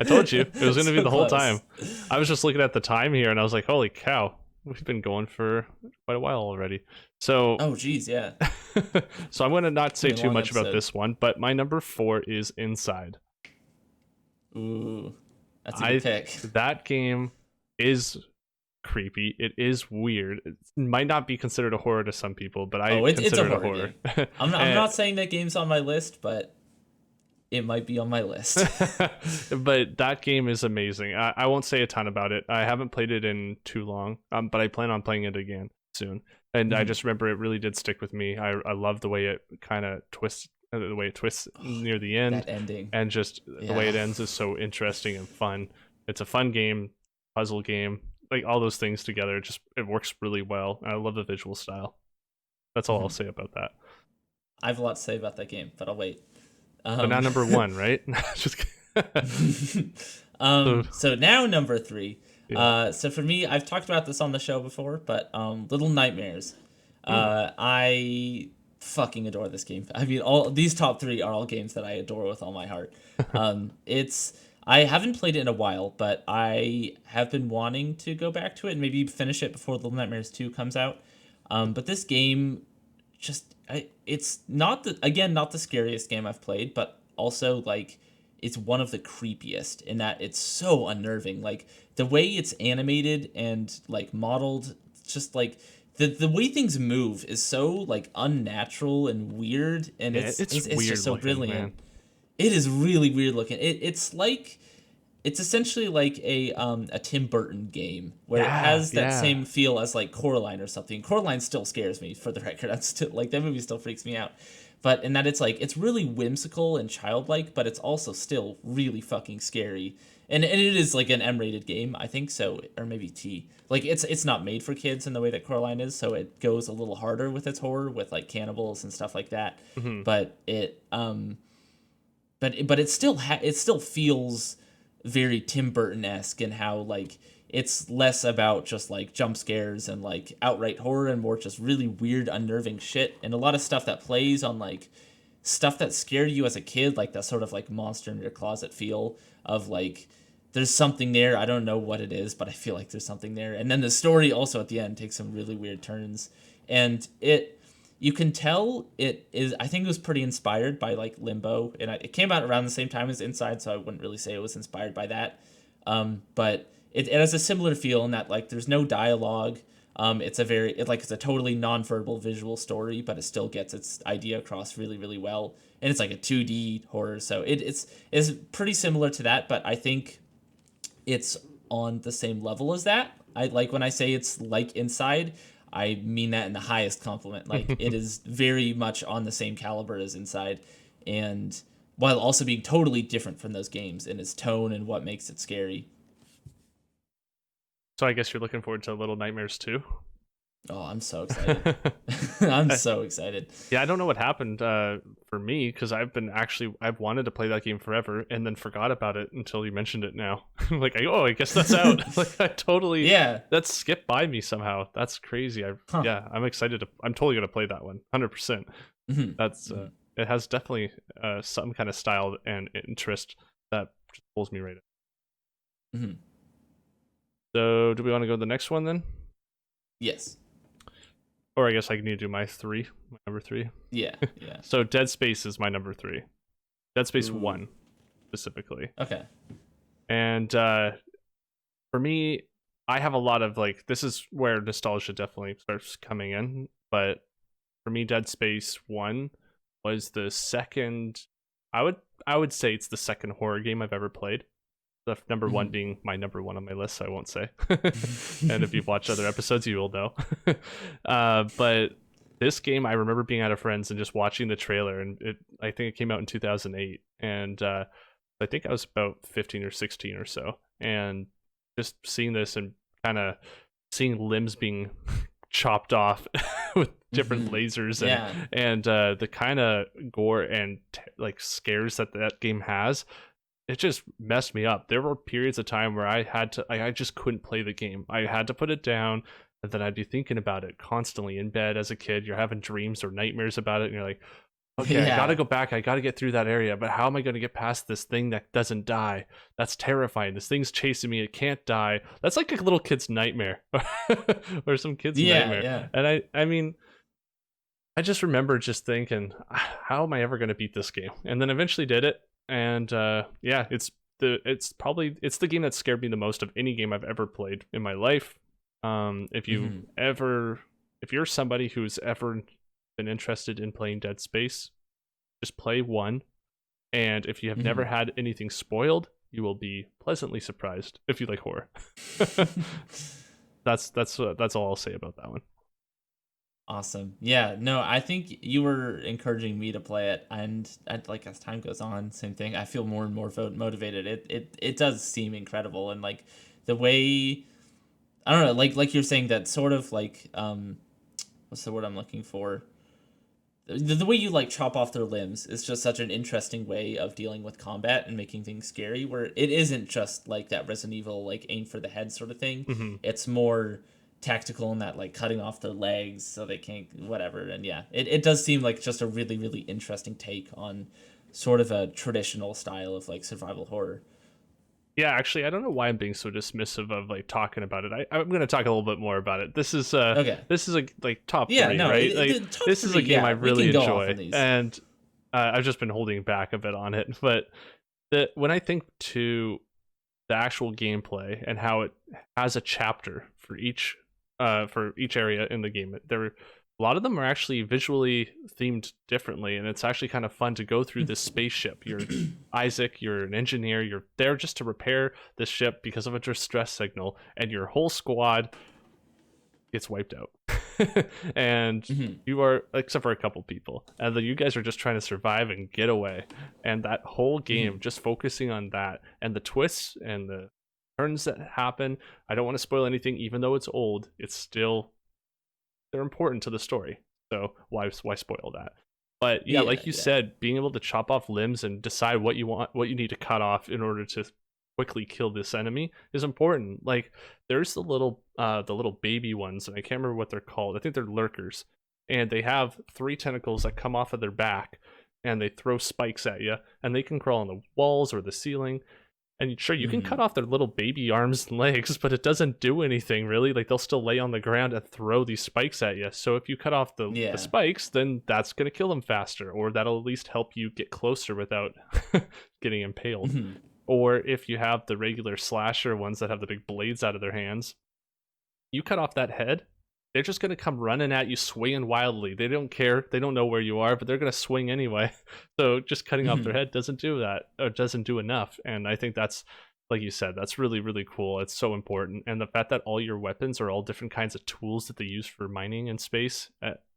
I told you it was going to be the whole time. I was just looking at the time here, and I was like, "Holy cow, we've been going for quite a while already." So, oh geez, yeah. So I'm going to not say too much about this one, but my number 4 is Inside. Ooh. That's a good pick. That game is creepy. It is weird. It might not be considered a horror to some people, but It's a consider it a horror horror. game. I'm not saying that game's on my list, but it might be on my list. But that game is amazing. I won't say a ton about it. I haven't played it in too long, but I plan on playing it again soon. And I just remember it really did stick with me. I love the way it kind of twists, the way it twists near the end. That ending. And just the way it ends is so interesting and fun. It's a fun game, puzzle game, like all those things together. It works really well. I love the visual style. That's all I'll say about that. I have a lot to say about that game, but I'll wait. But now number 1, right? Just so now number 3. Yeah. So for me, I've talked about this on the show before, but Little Nightmares. I fucking adore this game. I mean, all these top 3 are all games that I adore with all my heart. I haven't played it in a while, but I have been wanting to go back to it and maybe finish it before Little Nightmares 2 comes out. But this game it's not the scariest game I've played, but also like it's one of the creepiest in that it's so unnerving. Like the way it's animated and like modeled, just like the way things move is so like unnatural and weird, and it's weird just so looking, brilliant. man. It is really weird looking. It's essentially like a Tim Burton game where it has that same feel as like Coraline or something. Coraline still scares me, for the record. I'm still like, that movie still freaks me out. But in that it's really whimsical and childlike, but it's also still really fucking scary. And it is like an M-rated game, I think so, or maybe T. Like it's not made for kids in the way that Coraline is, so it goes a little harder with its horror, with like cannibals and stuff like that. But it still feels very Tim Burton-esque in how like it's less about just like jump scares and like outright horror and more just really weird, unnerving shit, and a lot of stuff that plays on like stuff that scared you as a kid, like that sort of like monster in your closet feel of like there's something there, I don't know what it is, but I feel like there's something there. And then the story also at the end takes some really weird turns, and you can tell it is, I think it was pretty inspired by like Limbo, and it came out around the same time as Inside, so I wouldn't really say it was inspired by that. But it has a similar feel in that like there's no dialogue. It's a totally non-verbal visual story, but it still gets its idea across really, really well. And it's like a 2D horror, so it's pretty similar to that, but I think it's on the same level as that. I like when I say it's like Inside, I mean that in the highest compliment. Like it is very much on the same caliber as Inside, and while also being totally different from those games in its tone and what makes it scary. So I guess you're looking forward to Little Nightmares 2? Oh, I'm so excited. I'm so excited. Yeah, I don't know what happened for me, because I've wanted to play that game forever and then forgot about it until you mentioned it now. Like, I guess that's out. Like, that skipped by me somehow. That's crazy. I'm excited I'm totally gonna play that one, 100%. That's it has definitely some kind of style and interest that just pulls me right in. So, do we want to go to the next one then? Yes. Or I guess I need to do my number 3. Yeah. So Dead Space is my number 3. Dead Space 1, specifically. Okay. And for me, I have a lot of like, this is where nostalgia definitely starts coming in. But for me, Dead Space 1 was the second. I would say it's the second horror game I've ever played. The number 1 being my number 1 on my list, so I won't say. And if you've watched other episodes, you will know. But this game, I remember being at a friend's and just watching the trailer, and I think it came out in 2008, and I think I was about 15 or 16 or so, and just seeing this and kind of seeing limbs being chopped off with different lasers and the kind of gore and like scares that game has. It just messed me up. There were periods of time where I just couldn't play the game. I had to put it down, and then I'd be thinking about it constantly in bed as a kid. You're having dreams or nightmares about it, and you're like, okay, I gotta go back. I gotta get through that area, but how am I going to get past this thing that doesn't die? That's terrifying. This thing's chasing me. It can't die. That's like a little kid's nightmare or some kid's nightmare. Yeah. And I mean, I just remember just thinking, how am I ever going to beat this game? And then eventually did it. And this it's the game that scared me the most of any game I've ever played in my life. If you're somebody who's ever been interested in playing Dead Space, just play 1. And if you have never had anything spoiled, you will be pleasantly surprised if you like horror. That's all I'll say about that one. Awesome. Yeah, no, I think you were encouraging me to play it, and like as time goes on, same thing. I feel more and more motivated. It does seem incredible, and like the way, I don't know, like you're saying that sort of like what's the word I'm looking for? The way you like chop off their limbs is just such an interesting way of dealing with combat and making things scary, where it isn't just like that Resident Evil like aim for the head sort of thing. It's more tactical in that like cutting off their legs so they can't whatever. And yeah, it does seem like just a really, really interesting take on sort of a traditional style of like survival horror. Yeah, actually, I don't know why I'm being so dismissive of like talking about it. I'm going to talk a little bit more about it. This is Okay. This is a like top 3, Yeah, no, right? Like, top this is a three, game yeah, I we really can go off enjoy, on these. and I've just been holding back a bit on it. But when I think to the actual gameplay and how it has a chapter for each area in the game, a lot of them are actually visually themed differently, and it's actually kind of fun to go through this spaceship. You're Isaac, you're an engineer, you're there just to repair this ship because of a distress signal, and your whole squad gets wiped out. And you are, except for a couple people, and then you guys are just trying to survive and get away. And that whole game, just focusing on that, and the twists and the turns that happen. I don't want to spoil anything, even though it's old, it's still, they're important to the story, so why spoil that? But yeah, like you said, being able to chop off limbs and decide what you need to cut off in order to quickly kill this enemy is important. Like, there's the little baby ones, and I can't remember what they're called. I think they're lurkers, and they have 3 tentacles that come off of their back, and they throw spikes at you, and they can crawl on the walls or the ceiling. And sure, you can cut off their little baby arms and legs, but it doesn't do anything really. Like, they'll still lay on the ground and throw these spikes at you. So if you cut off the spikes, then that's going to kill them faster, or that'll at least help you get closer without getting impaled. Or if you have the regular slasher ones that have the big blades out of their hands, you cut off that head, they're just going to come running at you, swinging wildly. They don't care. They don't know where you are, but they're going to swing anyway. So just cutting off their head doesn't do that, or doesn't do enough. And I think that's, like you said, that's really, really cool. It's so important. And the fact that all your weapons are all different kinds of tools that they use for mining in space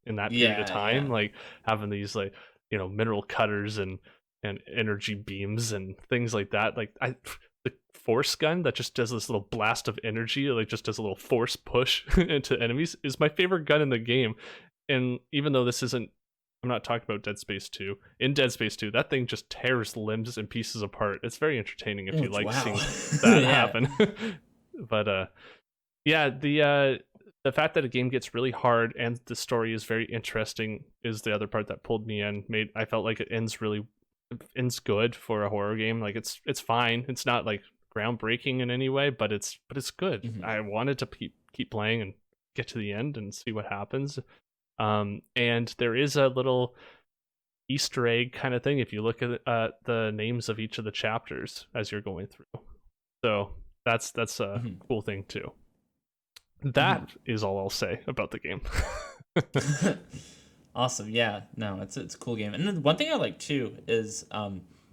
in that period of time, like having these like, mineral cutters and energy beams and things like that. Like, the force gun that just does this little blast of energy, like just does a little force push into enemies, is my favorite gun in the game. And even though I'm not talking about Dead Space 2. In Dead Space 2, that thing just tears limbs and pieces apart. It's very entertaining if you like seeing that happen. But yeah, the fact that a game gets really hard and the story is very interesting is the other part that pulled me in. I felt like it ends good for a horror game. Like, it's fine. It's not like groundbreaking in any way, but it's good. I wanted to keep playing and get to the end and see what happens. And there is a little Easter egg kind of thing if you look at the names of each of the chapters as you're going through. So that's a cool thing too. That is all I'll say about the game. Awesome. Yeah, no, it's a cool game. And then one thing I like too is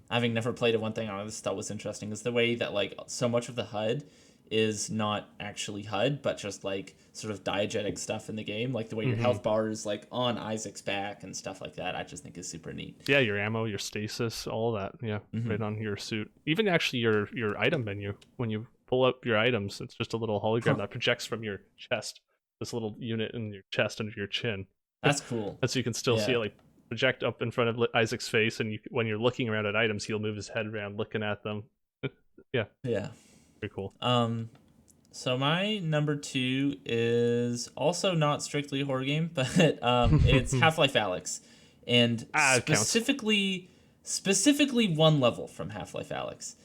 having never played it, one thing I just thought was interesting is the way that like so much of the HUD is not actually HUD, but just like sort of diegetic stuff in the game, like the way your health bar is like on Isaac's back and stuff like that. I just think is super neat. Yeah, your ammo, your stasis, all that. Yeah, right on your suit. Even actually your item menu, when you pull up your items, it's just a little hologram that projects from your chest. This little unit in your chest under your chin. That's cool. And so you can still see it like project up in front of Isaac's face, and when you're looking around at items, he'll move his head around looking at them. Yeah. Pretty cool. So my number 2 is also not strictly a horror game, but it's Half-Life Alyx, and specifically one level from Half-Life Alyx.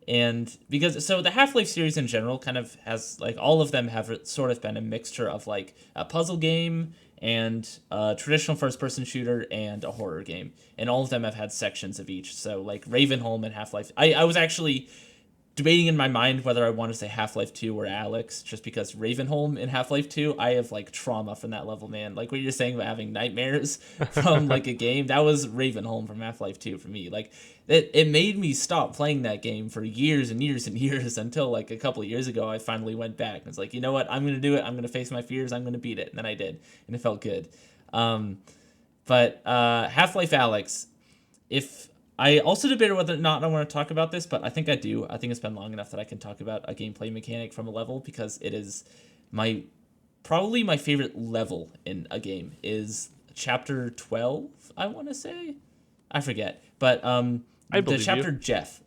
And because the Half-Life series in general kind of has like all of them have sort of been a mixture of like a puzzle game and a traditional first-person shooter and a horror game, and all of them have had sections of each. So like Ravenholm and Half-Life, I was actually debating in my mind whether I want to say Half-Life 2 or Alex, just because Ravenholm in Half-Life 2, I have like trauma from that level, man. Like what you're saying about having nightmares from like a game, that was Ravenholm from Half-Life 2 for me. Like it made me stop playing that game for years and years and years until like a couple of years ago I finally went back and was like, you know what, I'm going to do it. I'm going to face my fears. I'm going to beat it. And then I did. And it felt good. But Half-Life Alex, if I also debated whether or not I want to talk about this, but I think I do. I think it's been long enough that I can talk about a gameplay mechanic from a level, because it is probably my favorite level in a game is chapter 12, I want to say. I forget. But the chapter you. Jeff.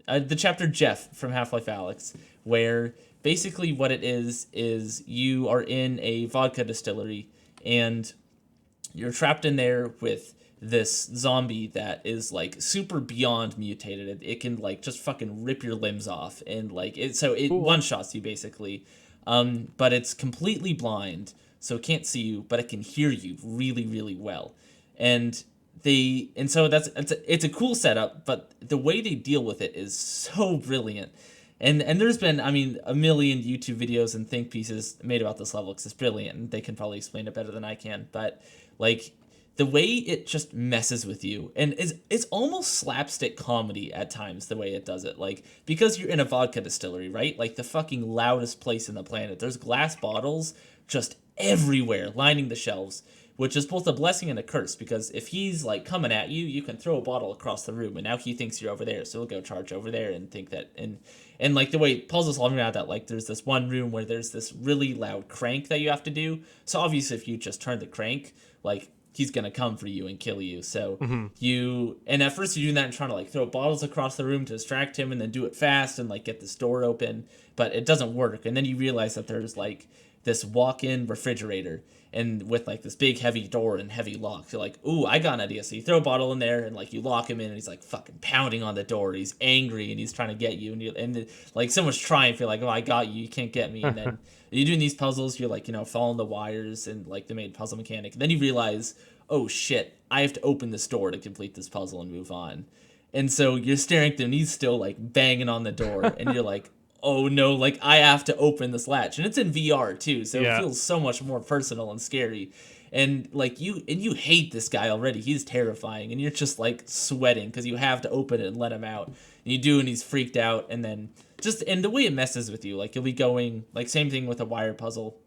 The chapter Jeff from Half-Life Alyx, where basically what it is you are in a vodka distillery and you're trapped in there with this zombie that is like super beyond mutated. It can like just fucking rip your limbs off, and like it Cool. one shots you basically. But it's completely blind, so it can't see you, but it can hear you really, really well. And so it's a cool setup, but the way they deal with it is so brilliant. And there's been, I mean, a million YouTube videos and think pieces made about this level because it's brilliant, and they can probably explain it better than I can. But like the way it just messes with you, and it's almost slapstick comedy at times, the way it does it. Like, because you're in a vodka distillery, right? Like the fucking loudest place in the planet. There's glass bottles just everywhere lining the shelves, which is both a blessing and a curse, because if he's like coming at you, you can throw a bottle across the room and now he thinks you're over there, so he'll go charge over there and think that. And like the way puzzle solving out that, like there's this one room where there's this really loud crank that you have to do, so obviously if you just turn the crank, like he's gonna come for you and kill you. So and at first you're doing that and trying to like throw bottles across the room to distract him and then do it fast and like get this door open, but it doesn't work. And then you realize that there's like this walk-in refrigerator, and with like this big heavy door and heavy lock, you're like, ooh, I got an idea. So you throw a bottle in there and like you lock him in, and he's like fucking pounding on the door. He's angry and he's trying to get you, and like so much triumph. You're like, oh, I got you. You can't get me. And then you're doing these puzzles. You're like, following the wires and like the main puzzle mechanic. And then you realize, oh shit, I have to open this door to complete this puzzle and move on. And so you're staring at them, and he's still like banging on the door, and you're like, oh no, like I have to open this latch. And it's in VR too, so it feels so much more personal and scary. And like you hate this guy already. He's terrifying, and you're just like sweating because you have to open it and let him out. And you do, and he's freaked out. And then and the way it messes with you, like you'll be going, like same thing with a wire puzzle,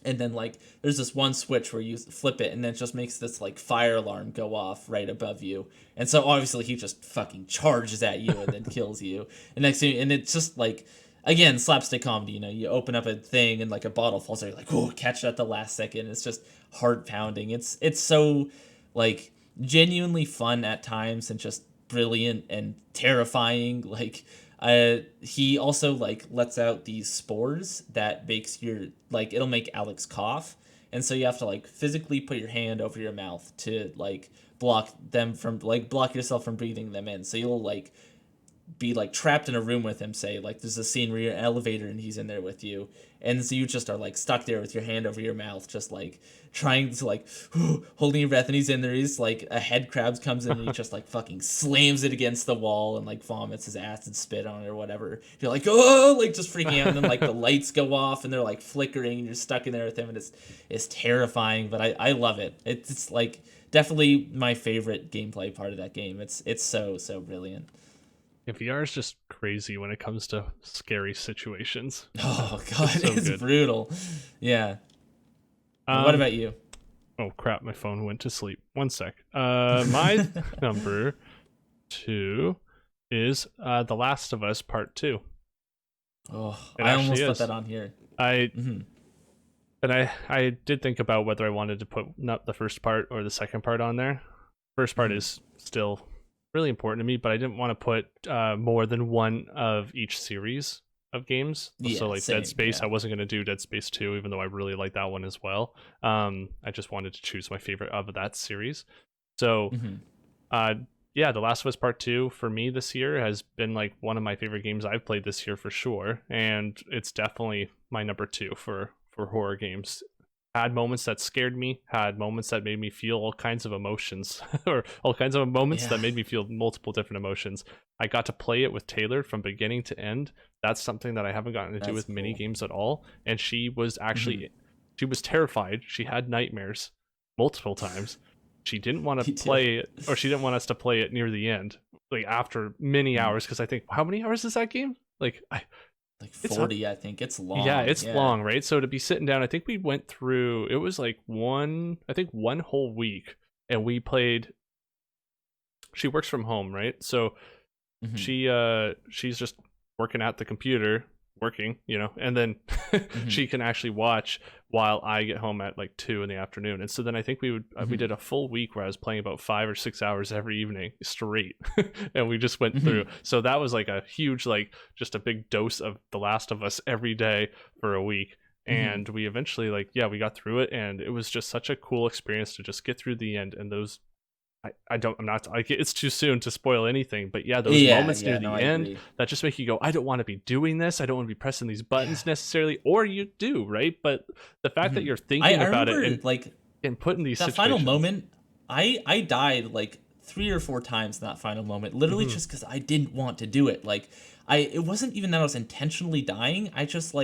and then like there's this one switch where you flip it, and then it just makes this like fire alarm go off right above you. And so obviously he just fucking charges at you and then kills you. And next thing, and it's just like, again, slapstick comedy. You open up a thing and like a bottle falls out, you're like, oh, catch it at the last second. It's just heart pounding. It's so like genuinely fun at times, and just brilliant and terrifying. Like he also like lets out these spores that makes it'll make Alex cough, and so you have to like physically put your hand over your mouth to like block yourself from breathing them in. So you'll like be like trapped in a room with him, say like there's a scene where you're in an elevator and he's in there with you, and so you just are like stuck there with your hand over your mouth, just like trying to like holding your breath, and he's in there, he's like a head crabs comes in and he just like fucking slams it against the wall and like vomits his acid spit on it or whatever. You're like, oh, like just freaking out, and then like the lights go off and they're like flickering and you're stuck in there with him, and it's terrifying, but I love it. It's like definitely my favorite gameplay part of that game. It's so brilliant. Yeah, VR is just crazy when it comes to scary situations. Oh god, it's good. brutal. Yeah. What about you? Oh crap, my phone went to sleep. One sec. My number 2 is The Last of Us Part 2. Oh, I almost put that on here. And I did think about whether I wanted to put not the first part or the second part on there. First part is still really important to me, but I didn't want to put more than one of each series of games. So like same, Dead Space, I wasn't going to do Dead Space 2, even though I really like that one as well. I just wanted to choose my favorite of that series. So The Last of Us Part 2 for me this year has been like one of my favorite games I've played this year for sure, and it's definitely my number 2 for horror games had moments that scared me, had moments that made me feel all kinds of emotions, or all kinds of moments that made me feel multiple different emotions. I got to play it with Taylor from beginning to end. That's something that I haven't gotten to do with mini games at all. And she was actually, she was terrified. She had nightmares multiple times. She didn't want to play it, or she didn't want us to play it near the end, like after many hours. Because I think, how many hours is that game? Like 40, I think. It's long. Yeah, it's long, right? So to be sitting down, I think we went through, it was like one whole week, and we played. She works from home, right? So she's just working at the computer, working, and then she can actually watch while I get home at like 2 p.m. And so then I think we did a full week where I was playing about 5 or 6 hours every evening straight, and we just went through. So that was like a huge, like just a big dose of The Last of Us every day for a week. And we eventually we got through it, and it was just such a cool experience to just get through the end. And those, it's too soon to spoil anything, but those moments near the end that just make you go, I don't want to be doing this. I don't want to be pressing these buttons necessarily, or you do, right? But the fact that you're thinking about it and putting these situations. Final moment, I died like 3 or 4 times in that final moment, literally just because I didn't want to do it. Like it wasn't even that I was intentionally dying. I just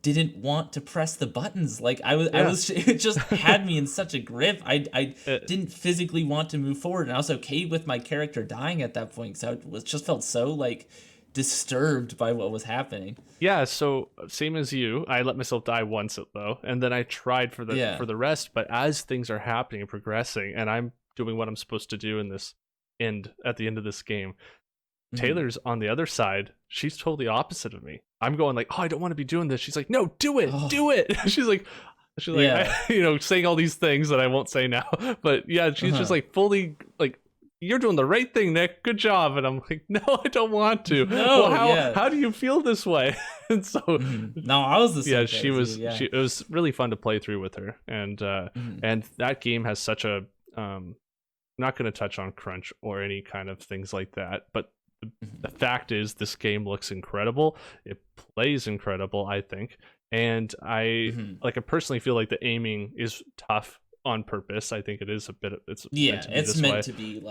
didn't want to press the buttons. I was it just had me in such a grip. I didn't physically want to move forward, and I was okay with my character dying at that point, so I just felt so disturbed by what was happening. Yeah, so same as you, I let myself die once though, and then I tried for the rest. But as things are happening and progressing, and I'm doing what I'm supposed to do in this at the end of this game, Taylor's on the other side. She's totally opposite of me. I'm going like, oh, I don't want to be doing this. She's like, no, do it, do it. she's like, saying all these things that I won't say now. But yeah, she's just fully you're doing the right thing, Nick. Good job. And I'm like, no, I don't want to. No, how do you feel this way? And so no, I was the same. Yeah, she was. It was really fun to play through with her, and that game has such a. Not going to touch on crunch or any kind of things like that, but the fact is, this game looks incredible. It plays incredible, I think, and I personally feel like the aiming is tough on purpose. I think it is a bit. It's meant to be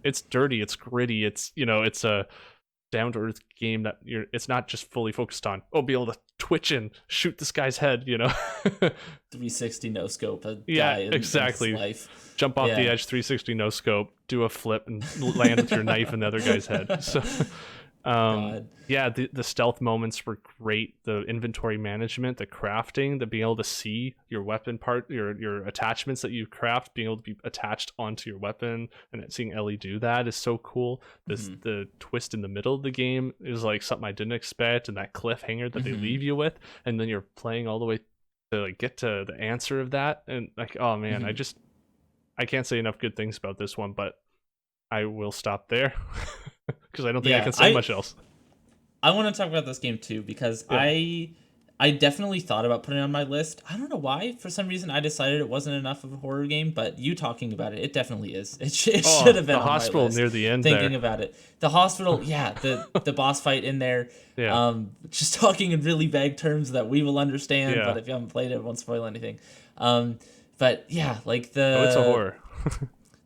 It's dirty. It's gritty. It's it's a down to earth game that it's not just fully focused on be able to twitch and shoot this guy's head. 360 no scope. Exactly. Jump off the edge, 360 no scope, do a flip and land with your knife in the other guy's head. So the stealth moments were great. The inventory management, the crafting, the being able to see your weapon part, your attachments that you craft, being able to be attached onto your weapon, and seeing Ellie do that is so cool. The twist in the middle of the game is something I didn't expect, and that cliffhanger that they leave you with, and then you're playing all the way to get to the answer of that, and oh man, I can't say enough good things about this one, but I will stop there because I don't think I can say much else. I want to talk about this game too because I definitely thought about putting it on my list. I don't know why. For some reason, I decided it wasn't enough of a horror game, but you talking about it definitely is. It should have been on my list. The hospital near the end thinking about it. The hospital, the boss fight in there. Yeah. Just talking in really vague terms that we will understand, but if you haven't played it won't spoil anything. But yeah, it's a horror.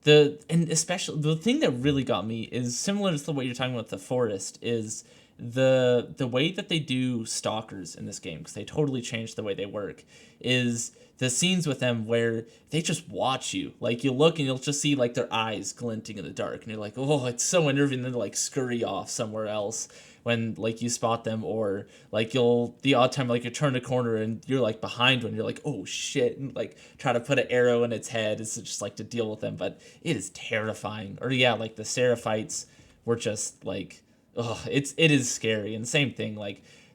And especially the thing that really got me is similar to what you're talking about, the forest, is the way that they do stalkers in this game, because they totally changed the way they work, is the scenes with them where they just watch you. You look and you'll just see their eyes glinting in the dark, and you're like, oh, it's so unnerving. And then scurry off somewhere else when you spot them, or the odd time you turn a corner and you're behind one, you're like, oh shit, and try to put an arrow in its head. It's just to deal with them, but it is terrifying. Or the Seraphites were just it is scary. And same thing,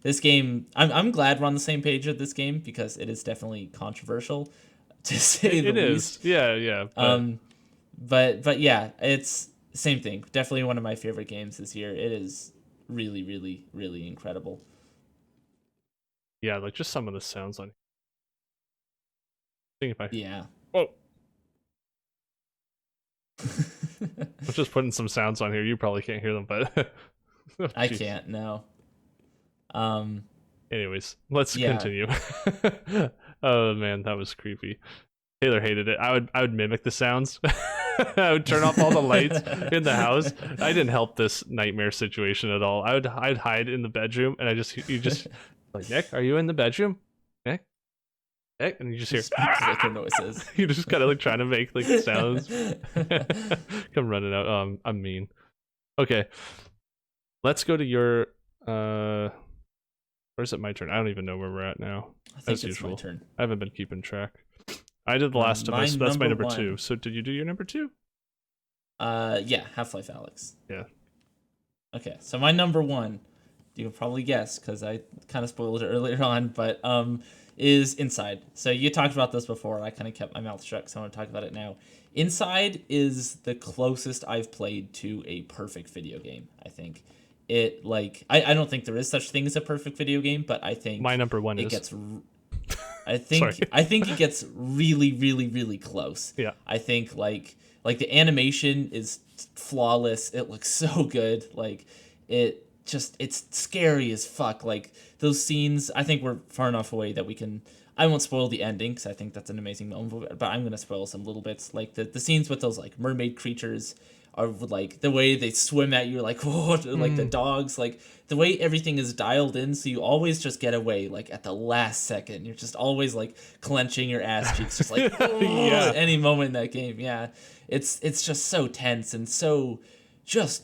this game, I'm glad we're on the same page with this game because it is definitely controversial, to say the least. Yeah. But yeah, it's same thing. Definitely one of my favorite games this year. It is really, really, really incredible. Yeah, just some of the sounds on. Yeah. Oh. I'm just putting some sounds on here. You probably can't hear them, but I can't. No. Anyways, let's continue. Oh man, that was creepy. Taylor hated it. I would mimic the sounds. I would turn off all the lights in the house. I didn't help this nightmare situation at all. I'd hide in the bedroom, and you just like, Nick, are you in the bedroom? Nick, and you just hear clicker noises. You just kind of like trying to make like sounds. Come running out. I'm mean. Okay, let's go to your. Or is it my turn? I don't even know where we're at now. I think it's my turn. I haven't been keeping track. I did The Last of Us. That's my number 2. 1. So did you do your number 2? Yeah, Half-Life Alyx. Yeah. Okay, so my number 1, you can probably guess because I kind of spoiled it earlier on, but is Inside. So you talked about this before. I kind of kept my mouth shut, so I want to talk about it now. Inside is the closest I've played to a perfect video game, I think. It, like, I don't think there is such thing as a perfect video game, but I think my number 1 I think it gets really, really, really close. Yeah. I think like the animation is flawless. It looks so good. Like it's scary as fuck. Like those scenes, I think we're far enough away that I won't spoil the ending because I think that's an amazing moment, but I'm going to spoil some little bits. Like the scenes with those like mermaid creatures are like the way they swim at you, like, oh, like the dogs, like the way everything is dialed in, so you always just get away like at the last second. You're just always like clenching your ass cheeks, just like at any moment in that game. Yeah, it's just so tense and so just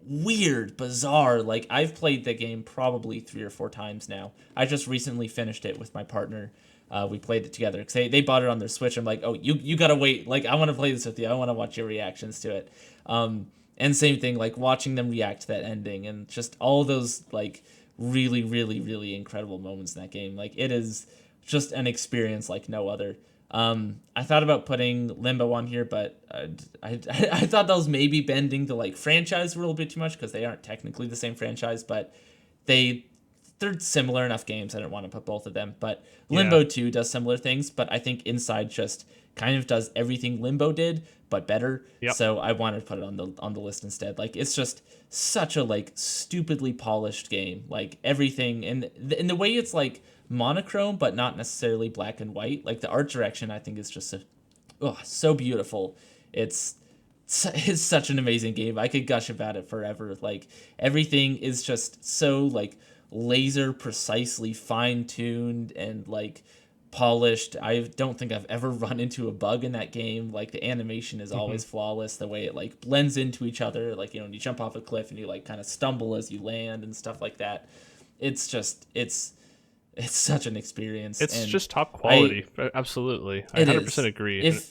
weird, bizarre. Like I've played the game probably 3 or 4 times now. I just recently finished it with my partner. We played it together because they bought it on their Switch. I'm like, oh, you gotta wait. Like I want to play this with you. I want to watch your reactions to it. And same thing, like watching them react to that ending and just all those like really, really, really incredible moments in that game. Like it is just an experience like no other. I thought about putting Limbo on here, but I thought that was maybe bending the like franchise a little bit too much because they aren't technically the same franchise, but they're similar enough games. I don't want to put both of them, but Limbo 2 does similar things, but I think Inside just kind of does everything Limbo did, but better. Yep. So I wanted to put it on the list instead. Like it's just such a like stupidly polished game. Like everything and the way it's like monochrome, but not necessarily black and white. Like the art direction, I think is just so beautiful. It's such an amazing game. I could gush about it forever. Like everything is just so like laser precisely fine-tuned and like polished. I don't think I've ever run into a bug in that game. Like the animation is always flawless. The way it like blends into each other, like, you know, when you jump off a cliff and you like kind of stumble as you land and stuff like that. It's just it's such an experience. It's just top quality. Absolutely. I 100% agree. It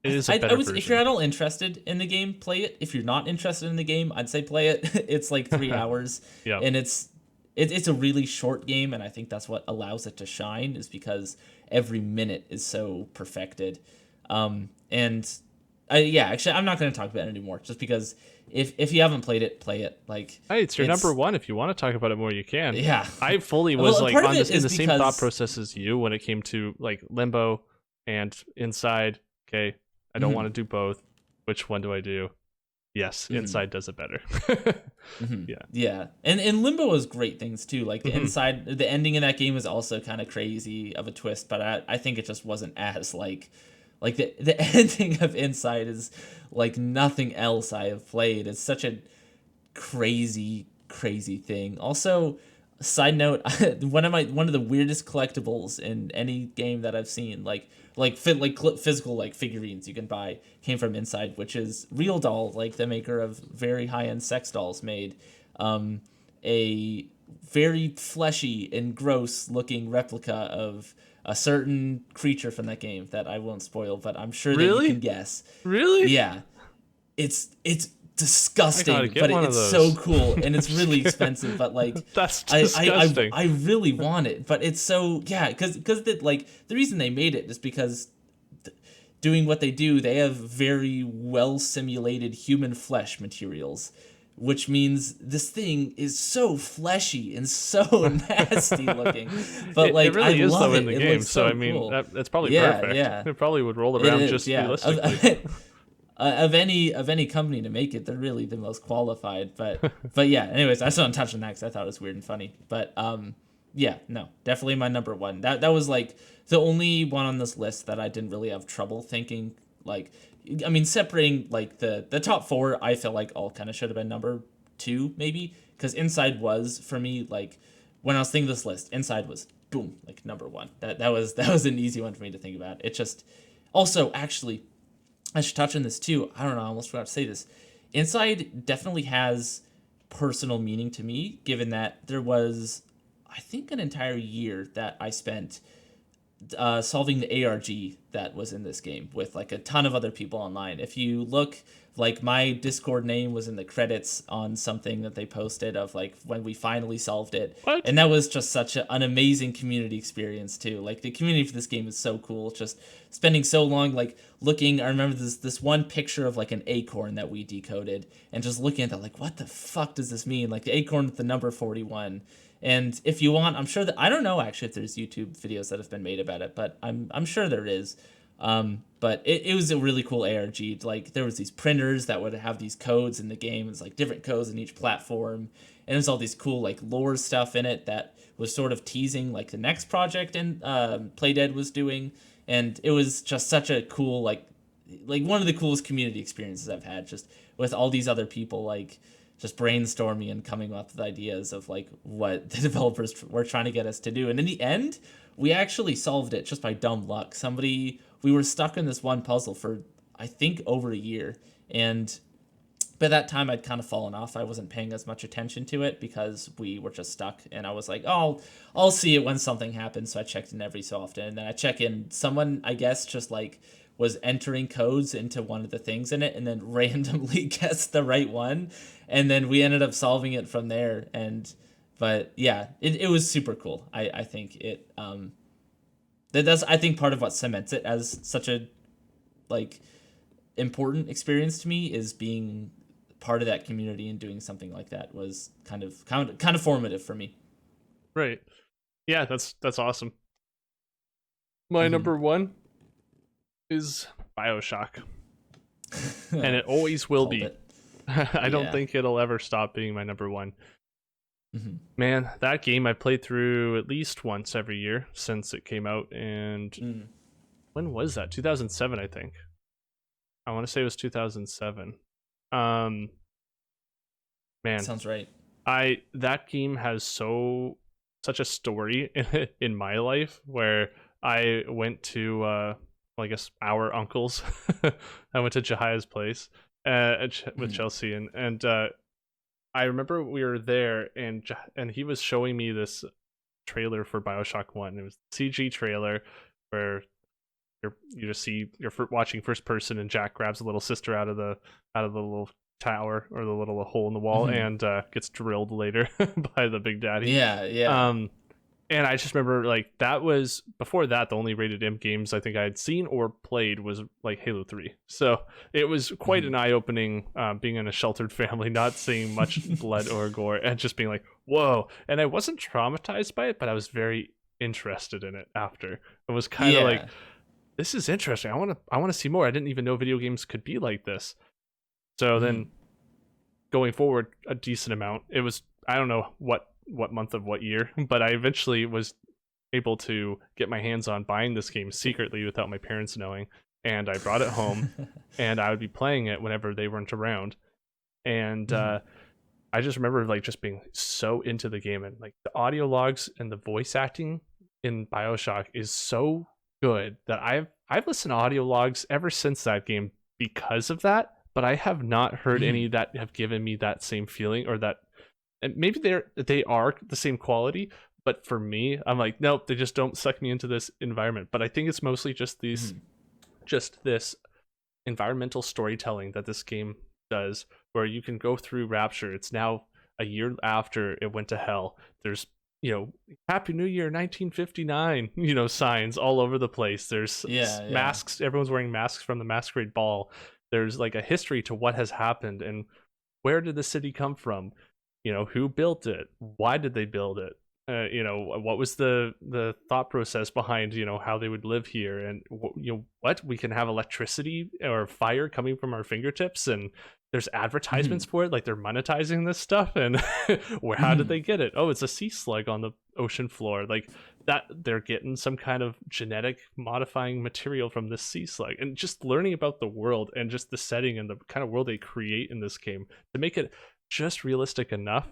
is a better version. If you're at all interested in the game, play it. If you're not interested in the game, I'd say play it. It's like 3 hours. Yeah. And it's a really short game, and I think that's what allows it to shine, is because every minute is so perfected. Actually, I'm not going to talk about it anymore, just because if you haven't played it, play it. Like, hey, it's your number 1. If you want to talk about it more, you can. Yeah, I fully was like on this in the same thought process as you when it came to like Limbo and Inside. Okay, I don't want to do both. Which one do I do? Yes, Inside does it better. Yeah. And Limbo has great things too. Like the Inside, the ending in that game is also kind of crazy of a twist, but I think it just wasn't as like the ending of Inside is like nothing else I have played. It's such a crazy thing. Also, side note, one of the weirdest collectibles in any game that I've seen, physical like figurines you can buy, came from Inside, which is Real Doll, like the maker of very high-end sex dolls, made a very fleshy and gross looking replica of a certain creature from that game that I won't spoil, but I'm sure that you can guess. Really? Yeah. It's disgusting, but it's so cool, and it's really expensive, but like that's disgusting. I really want it, but it's so because the reason they made it is because doing what they do, they have very well simulated human flesh materials, which means this thing is so fleshy and so nasty looking. But like, it really is though in the game. So I mean, cool. That's probably perfect. Yeah, it probably would roll around just realistically. Of any company to make it, they're really the most qualified. But yeah. Anyways, I just want to touch on that because I thought it was weird and funny. But Yeah, no, definitely my number one. That was like the only one on this list that I didn't really have trouble thinking. Like, I mean, separating like the top four, I feel like all kind of should have been number two maybe, because Inside was for me like when I was thinking this list, Inside was boom like number one. That was an easy one for me to think about. It just also actually I should touch on this too. I don't know, I almost forgot to say this. Inside definitely has personal meaning to me, given that there was, I think, an entire year that I spent solving the ARG that was in this game with like a ton of other people online. If you look, like my Discord name was in the credits on something that they posted of like when we finally solved it. What? And that was just such an amazing community experience too. Like the community for this game is so cool. Just spending so long like looking. I remember this one picture of like an acorn that we decoded and just looking at that like, what the fuck does this mean? Like the acorn with the number 41. And if you want, I'm sure that, I don't know actually if there's YouTube videos that have been made about it, but I'm sure there is. But it was a really cool ARG. Like there was these printers that would have these codes in the game. It's like different codes in each platform, and there's all these cool like lore stuff in it that was sort of teasing like the next project and Playdead was doing. And it was just such a cool like one of the coolest community experiences I've had, just with all these other people like just brainstorming and coming up with ideas of like what the developers were trying to get us to do. And in the end, we actually solved it just by dumb luck. We were stuck in this one puzzle for I think over a year, and by that time I'd kind of fallen off. I wasn't paying as much attention to it because we were just stuck, and I was like, oh, I'll see it when something happens. So I checked in every so often, and then I check in. Someone, I guess, just like was entering codes into one of the things in it and then randomly guessed the right one, and then we ended up solving it from there. But yeah, it was super cool. I think it that's I think part of what cements it as such a like important experience to me is being part of that community, and doing something like that was kind of formative for me. Right. Yeah, that's awesome. My number one is BioShock. And it always will be. I don't think it'll ever stop being my number one. Man, that game I played through at least once every year since it came out. And when was that? 2007, I think. I want to say it was 2007. Man, sounds right. That game has such a story in my life, where I went to I guess our uncle's. I went to Jahia's place with Chelsea, and I remember we were there, and he was showing me this trailer for BioShock 1. It was the CG trailer where you just see you're watching first person, and Jack grabs a little sister out of the little tower or the little hole in the wall and gets drilled later by the Big Daddy. Yeah. And I just remember like that was before that the only rated M games I think I had seen or played was like Halo 3. So it was quite an eye-opening being in a sheltered family, not seeing much blood or gore, and just being like, whoa. And I wasn't traumatized by it, but I was very interested in it after. It was kind of like, this is interesting. I want to see more. I didn't even know video games could be like this. So then going forward a decent amount, it was, I don't know what month of what year, but I eventually was able to get my hands on buying this game secretly without my parents knowing, and I brought it home and I would be playing it whenever they weren't around. And I just remember like just being so into the game, and like the audio logs and the voice acting in BioShock is so good that I've listened to audio logs ever since that game because of that, but I have not heard any that have given me that same feeling, or that, and maybe they are the same quality, but for me, I'm like, nope, they just don't suck me into this environment. But I think it's mostly just this environmental storytelling that this game does, where you can go through Rapture. It's now a year after it went to hell. There's, Happy New Year 1959, signs all over the place. There's masks. Everyone's wearing masks from the Masquerade Ball. There's like a history to what has happened and where did the city come from? Who built it? Why did they build it? What was the thought process behind, how they would live here, and what we can have electricity or fire coming from our fingertips, and there's advertisements for it, like they're monetizing this stuff, and how did they get it? Oh, it's a sea slug on ocean floor, like that they're getting some kind of genetic modifying material from this sea slug, and just learning about the world and just the setting and the kind of world they create in this game to make it just realistic enough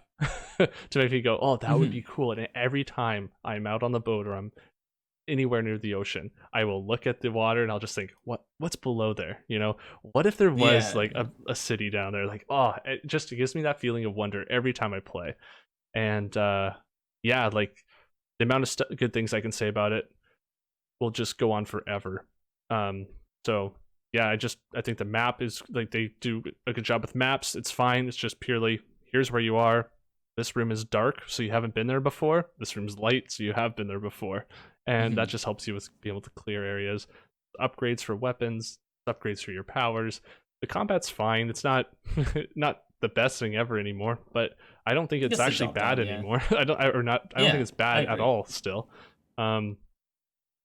to make me go, oh, that would be cool. And every time I'm out on the boat or I'm anywhere near the ocean, I will look at the water and I'll just think, what's below there? What if there was like a city down there? Like, oh, it gives me that feeling of wonder every time I play. And yeah, like the amount of good things I can say about it will just go on forever. So yeah, I think the map is like, they do a good job with maps. It's fine. It's just purely, here's where you are. This room is dark, so you haven't been there before. This room's light, so you have been there before. And that just helps you with being able to clear areas. Upgrades for weapons, upgrades for your powers. The combat's fine. It's not not the best thing ever anymore, but I don't think it's actually bad anymore. I don't think it's bad at all still.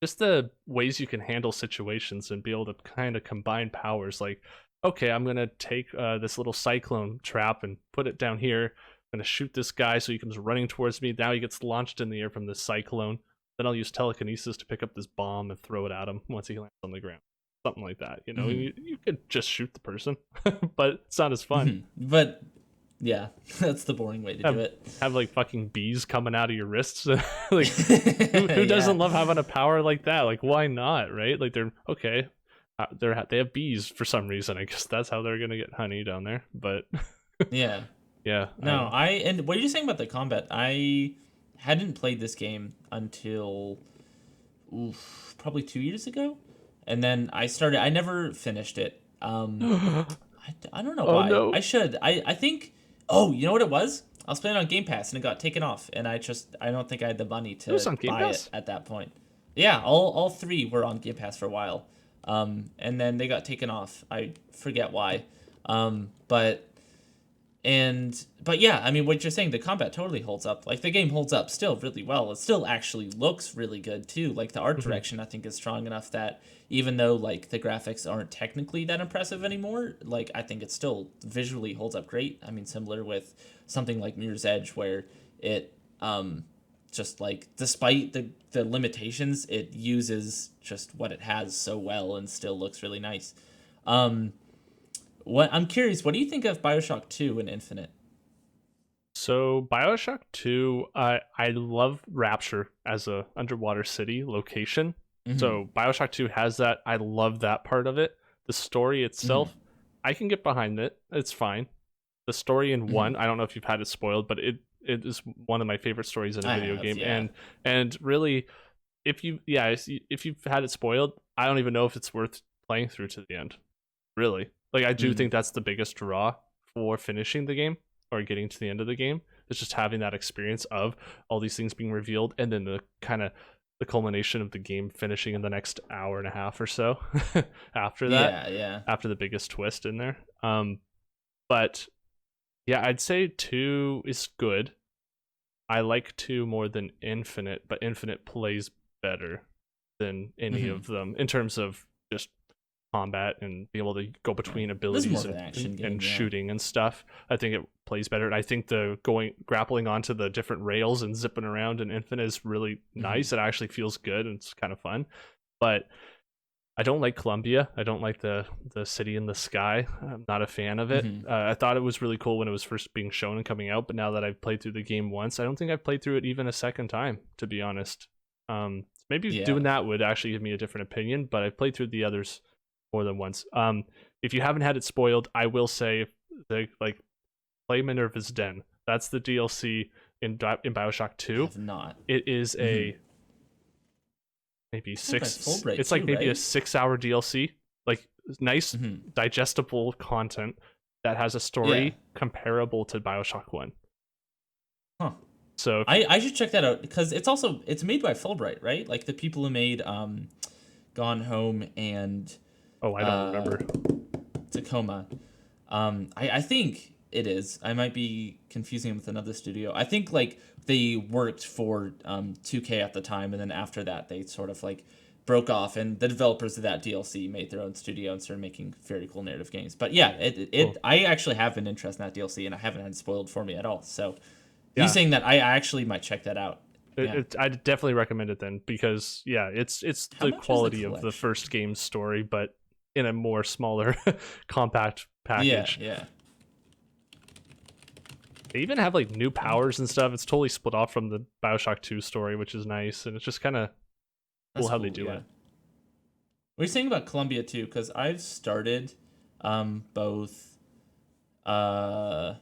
Just the ways you can handle situations and be able to kind of combine powers, like, okay, I'm gonna take this little cyclone trap and put it down here. I'm gonna shoot this guy so he comes running towards me. Now he gets launched in the air from this cyclone. Then I'll use telekinesis to pick up this bomb and throw it at him once he lands on the ground. Something like that. You could just shoot the person, but it's not as fun. But yeah, that's the boring way to do it. Have like fucking bees coming out of your wrists. Like, who doesn't love having a power like that? Like, why not, right? Like, they're okay. They have bees for some reason. I guess that's how they're gonna get honey down there. But yeah. No, and what are you saying about the combat? I hadn't played this game until probably 2 years ago, and then I never finished it. I don't know why. No. I should. I think. Oh, you know what it was? I was playing on Game Pass and it got taken off, and I don't think I had the money to buy it at that point. Yeah, all three were on Game Pass for a while, and then they got taken off. I forget why, but yeah, I mean, what you're saying, the combat totally holds up. Like, the game holds up still really well. It still actually looks really good too. Like, the art direction, I think, is strong enough that even though like the graphics aren't technically that impressive anymore, like, I think it still visually holds up great. I mean, similar with something like Mirror's Edge, where it just like, despite the limitations, it uses just what it has so well and still looks really nice. I'm curious, what do you think of BioShock 2 and Infinite? So BioShock 2, I love Rapture as a underwater city location. So BioShock 2 has that. I love that part of it. The story itself, I can get behind it. It's fine. The story in 1, I don't know if you've had it spoiled, but it is one of my favorite stories in a video game. Yeah. And really, if you've had it spoiled, I don't even know if it's worth playing through to the end. Really. Like, I do think that's the biggest draw for finishing the game or getting to the end of the game. It's just having that experience of all these things being revealed, and then the kind of the culmination of the game finishing in the next hour and a half or so after that. Yeah. After the biggest twist in there. But yeah, I'd say 2 is good. I like 2 more than Infinite, but Infinite plays better than any of them in terms of just combat and be able to go between abilities and shooting and stuff. I think it plays better. And I think the grappling onto the different rails and zipping around in Infinite is really nice. It actually feels good and it's kind of fun. But I don't like Columbia. I don't like the city in the sky. I'm not a fan of it. I thought it was really cool when it was first being shown and coming out, but now that I've played through the game once, I don't think I've played through it even a second time, to be honest. Maybe doing that would actually give me a different opinion, but I've played through the others more than once. If you haven't had it spoiled, I will say, play Minerva's Den. That's the DLC in BioShock 2. I have not. It is a maybe 6. It's like maybe a 6-hour DLC. Like, nice, digestible content that has a story comparable to BioShock 1. Huh. So I should check that out, because it's made by Fulbright, right? Like the people who made Gone Home and I don't remember. Tacoma. I think it is. I might be confusing them with another studio. I think like they worked for 2K at the time, and then after that they sort of like broke off, and the developers of that DLC made their own studio and started making very cool narrative games. But yeah, cool. I actually have an interest in that DLC, and I haven't had it spoiled for me at all. So you saying that, I actually might check that out. Yeah. I definitely recommend it then, because yeah, it's How the much is the quality of the collection? first game's story, but in a more smaller, compact Yeah, package. yeah. They even have like new Um, powers and stuff. It's totally split off from the Bioshock 2 story, which is nice, and it's just kind of cool that's how they cool. do Yeah. it. What are you saying about Columbia too? Because I've started both uh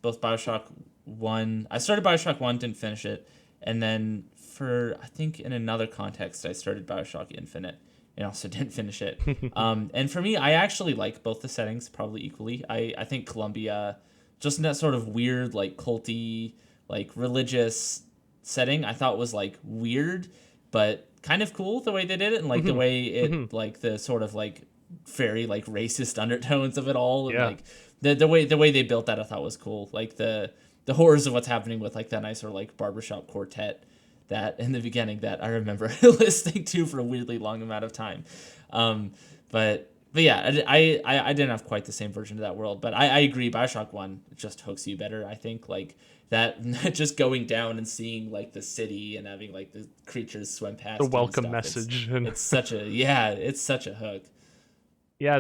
both Bioshock One. I started Bioshock One, didn't finish it, and then for I think in another context, I started Bioshock Infinite and also didn't finish it. And for me, I actually like both the settings probably equally. I think Columbia, just in that sort of weird like culty like religious setting, I thought was like weird, but kind of cool the way they did it, and like the Hmm. way Hmm. it like the sort of like very like racist undertones of it all, and Yeah, like the way they built that I thought was cool. Like the horrors of what's happening with like that nice sort of like barbershop quartet that in the beginning that I remember listening to for a weirdly long amount of time. Um, but yeah, I didn't have quite the same version of that world, but I agree. Bioshock One just hooks you better. I think like that just going down and seeing like the city and having like the creatures swim the past you and welcome stuff. message and It's such a yeah, it's such a hook. yeah,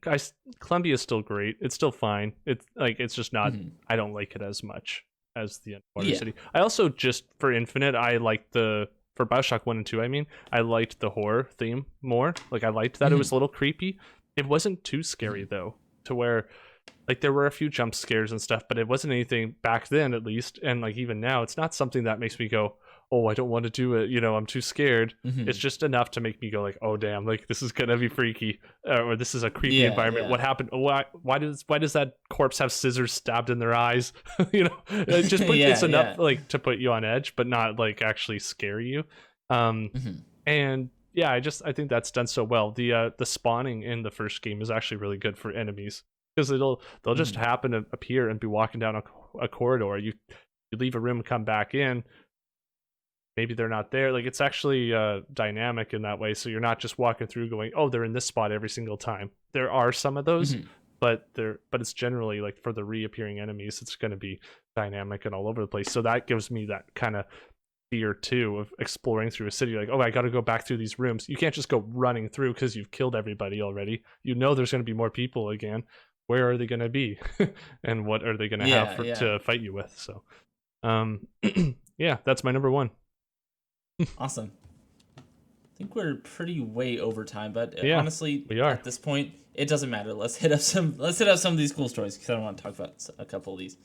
guys, Columbia is still great. It's still fine. It's like it's just not. Hmm. I don't like it as much as the Underwater Yeah. City. I also just for Infinite, I liked the for Bioshock 1 and 2. I mean, I liked the horror theme more. Like I liked that it was Hmm. a little creepy. It wasn't too scary Hmm. though, to where like there were a few jump scares and stuff, but it wasn't anything back then at least, and like even now it's not something that makes me go, oh, I don't want to do it, I'm too scared. It's Hmm. just enough to make me go like, oh damn, like this is gonna be freaky, or this is a creepy Yeah, environment. yeah. What happened? Why does that corpse have scissors stabbed in their eyes? It's Yeah, enough yeah. like to put you on edge, but not like actually scare you. um Hmm. and yeah, I think that's done so well. The spawning in the first game is actually really good for enemies, because they'll just Hmm. happen to appear and be walking down a corridor. You leave a room, come back in, maybe they're not there. Like it's actually dynamic in that way, so you're not just walking through going, oh, they're in this spot every single time. There are some of those, Hmm. but it's generally like for the reappearing enemies, it's going to be dynamic and all over the place. So that gives me that kind of fear too of exploring through a city. Like, oh, I got to go back through these rooms. You can't just go running through because you've killed everybody already. There's going to be more people again. Where are they going to be? And what are they going to have Yeah, yeah. to fight you with? So yeah, that's my number one. Awesome. I think we're pretty way over time, but Yeah, honestly, we are. at this point, it doesn't matter. Let's hit up some of these cool stories because I don't want to talk about a couple of these.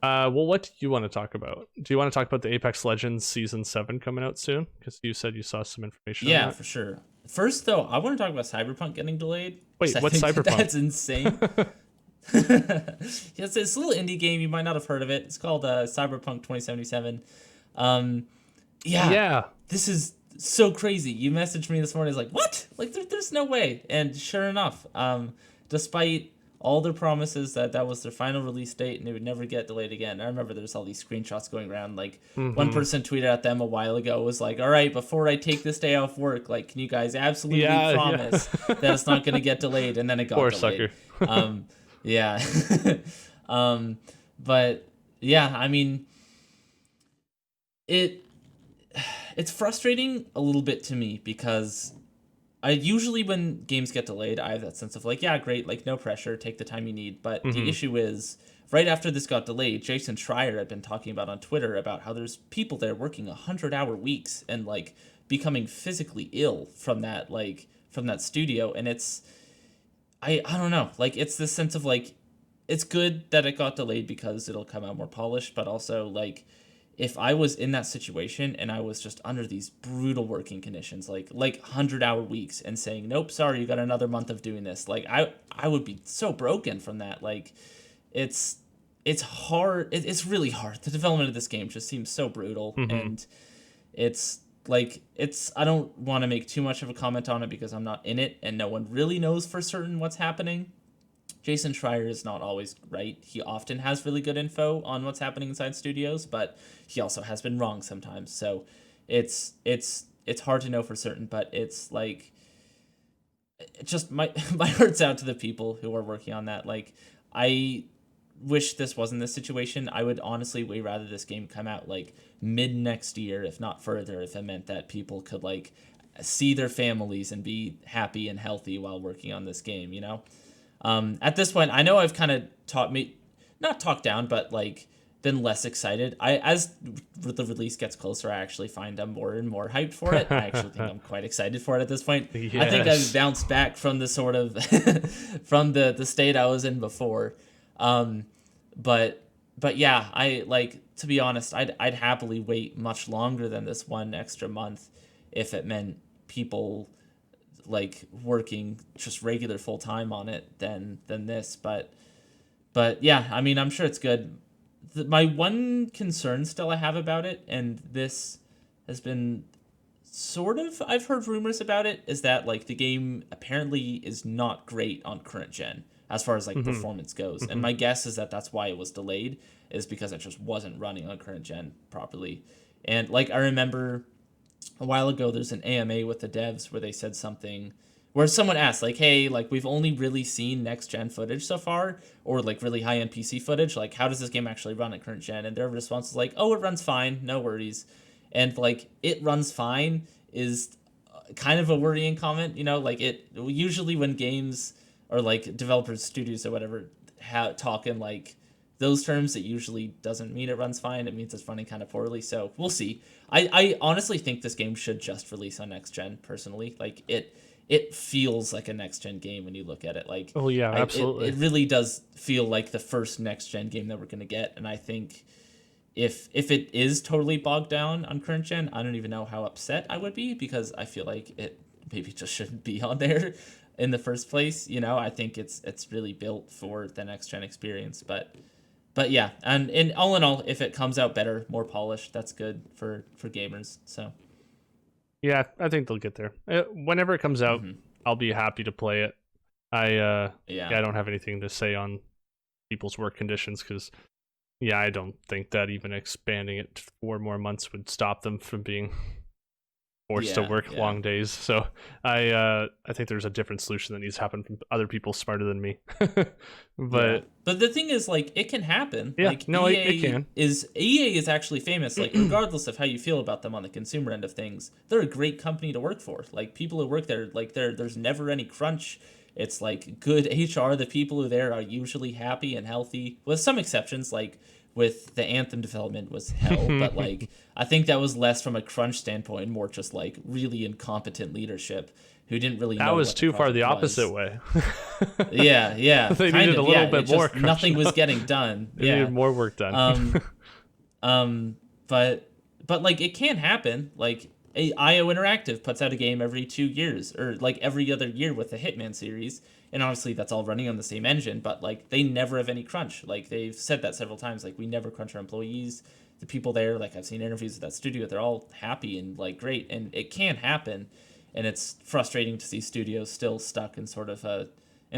Well, what do you want to talk about? Do you want to talk about the Apex Legends Season 7 coming out soon? Because you said you saw some information on Yeah, that. for sure. First, though, I want to talk about Cyberpunk getting delayed because Wait, I what's think that Cyberpunk? that's insane. Yeah, it's this little indie game. You might not have heard of it. It's called Cyberpunk 2077. Um, yeah, Yeah. this is so crazy. You messaged me this morning. It's like, what? Like, there's no way. And sure enough, despite all their promises that that was their final release date and it would never get delayed again. I remember there's all these screenshots going around. Like, one Mm-hmm. person tweeted at them a while ago, was like, all right, before I take this day off work, like, can you guys absolutely Yeah, promise that yeah. it's not going to get delayed? And then it got Poor delayed. sucker. Um, yeah. um, but yeah, I mean, it it's frustrating a little bit to me because I usually when games get delayed, I have that sense of like, yeah, great, like no pressure, take the time you need. But the Mm-hmm. issue is, right after this got delayed, Jason Schreier had been talking about on Twitter about how there's people there working 100-hour weeks and like becoming physically ill from that studio, and it's I don't know, like it's this sense of like it's good that it got delayed because it'll come out more polished, but also like if I was in that situation and I was just under these brutal working conditions, like 100-hour weeks, and saying, "Nope, sorry, you got another month of doing this," like I would be so broken from that. Like it's it's hard. It's really hard. The development of this game just seems so brutal, Mm-hmm. and it's like it's I don't want to make too much of a comment on it because I'm not in it and no one really knows for certain what's happening. Jason Schreier is not always right. He often has really good info on what's happening inside studios, but he also has been wrong sometimes. So it's hard to know for certain, but it's like it just my my heart's out to the people who are working on that. Like I wish this wasn't this situation. I would honestly way rather this game come out like mid next year, if not further, if it meant that people could like see their families and be happy and healthy while working on this game, you know? At this point, I know I've kind of not talked down, but like been less excited. As the release gets closer, I actually find I'm more and more hyped for it. I actually think I'm quite excited for it at this point. Yes. I think I've bounced back from the sort of from the state I was in before. But yeah, I like, to be honest, I'd happily wait much longer than this one extra month if it meant people like working just regular full time on it than this. But yeah, I mean, I'm sure it's good. My one concern still I have about it, and this has been sort of, I've heard rumors about it, is that like the game apparently is not great on current gen as far as like performance goes. And my guess is that that's why it was delayed, is because it just wasn't running on current gen properly. And like I remember a while ago there's an AMA with the devs where they said something where someone asked like, hey, like we've only really seen next gen footage so far, or like really high end PC footage, like how does this game actually run at current gen? And their response was like, oh, it runs fine, no worries. And like it runs fine is kind of a worrying comment, you know, like it usually when games or like developers, studios or whatever talk in like those terms, it usually doesn't mean it runs fine. It means it's running kind of poorly. So we'll see. I honestly think this game should just release on next gen personally. Like it feels like a next gen game when you look at it. Like, oh yeah, absolutely. It really does feel like the first next gen game that we're gonna get. And I think if it is totally bogged down on current gen, I don't even know how upset I would be, because I feel like it maybe just shouldn't be on there in the first place. You know, I think it's really built for the next gen experience. But yeah, and in all, if it comes out better, more polished, that's good for gamers. So yeah, I think they'll get there. Whenever it comes out, I'll be happy to play it. I don't have anything to say on people's work conditions, because I don't think that even expanding it 4 more months would stop them from being forced to work long days. So I think there's a different solution that needs to happen from other people smarter than me. But the thing is, like, it can happen. Yeah, like, no, EA it can. EA is actually famous. Like, regardless of how you feel about them on the consumer end of things, they're a great company to work for. Like, people who work there, like, there's never any crunch. It's like good HR. The people who are there are usually happy and healthy, with some exceptions. Like with the Anthem development was hell, but like I think that was less from a crunch standpoint, more just like really incompetent leadership who didn't really know. That was what too far the was. opposite way. yeah. They needed a little bit more. Nothing was getting done. They needed more work done. But like it can happen. Like IO Interactive puts out a game every 2 years, or like every other year with the Hitman series, and obviously that's all running on the same engine, but like they never have any crunch. Like they've said that several times, like we never crunch our employees. The people there, like I've seen interviews with that studio, they're all happy and like great, and it can happen. And it's frustrating to see studios still stuck in sort of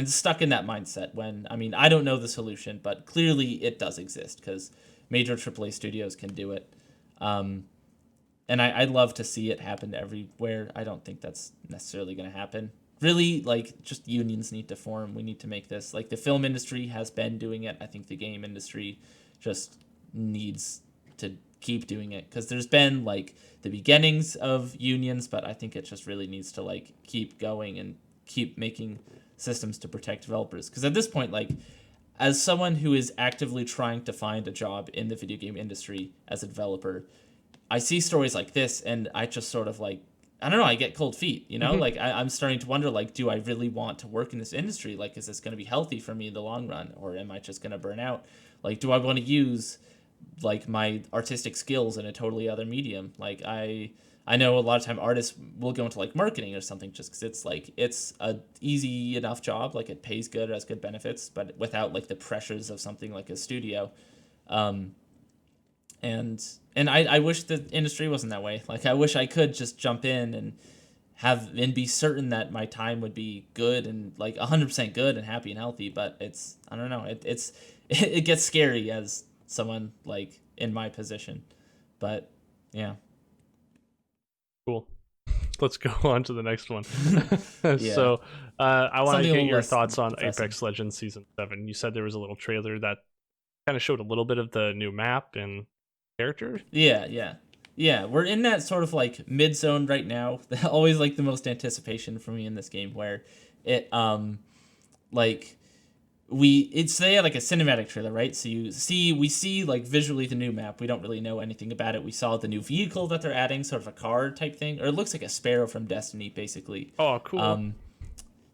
stuck in that mindset when, I mean, I don't know the solution, but clearly it does exist because major AAA studios can do it. And I'd love to see it happen everywhere. I don't think that's necessarily going to happen. Really, like, just unions need to form. We need to make this, like, the film industry has been doing it. I think the game industry just needs to keep doing it, because there's been, like, the beginnings of unions, but I think it just really needs to, like, keep going and keep making systems to protect developers. Because at this point, like, as someone who is actively trying to find a job in the video game industry as a developer, I see stories like this, and I just sort of, like, I don't know, I get cold feet, you know? Like, I'm starting to wonder, like, do I really want to work in this industry? Like, is this going to be healthy for me in the long run? Or am I just going to burn out? Like, do I want to use, like, my artistic skills in a totally other medium? Like, I know a lot of time artists will go into, like, marketing or something just because it's, like, it's a easy enough job. Like, it pays good, it has good benefits, but without, like, the pressures of something like a studio. And I wish the industry wasn't that way. Like, I wish I could just jump in and be certain that my time would be good and, like, 100% good and happy and healthy. But it's, I don't know, it gets scary as someone, like, in my position. But yeah. Cool. Let's go on to the next one. So I want to get your thoughts on Apex Legends Season 7. You said there was a little trailer that kind of showed a little bit of the new map and character. Yeah. We're in that sort of like mid zone right now. Always like the most anticipation for me in this game, where it like they had like a cinematic trailer, right? So we see like visually the new map. We don't really know anything about it. We saw the new vehicle that they're adding, sort of a car type thing, or it looks like a sparrow from Destiny, basically. Oh, cool.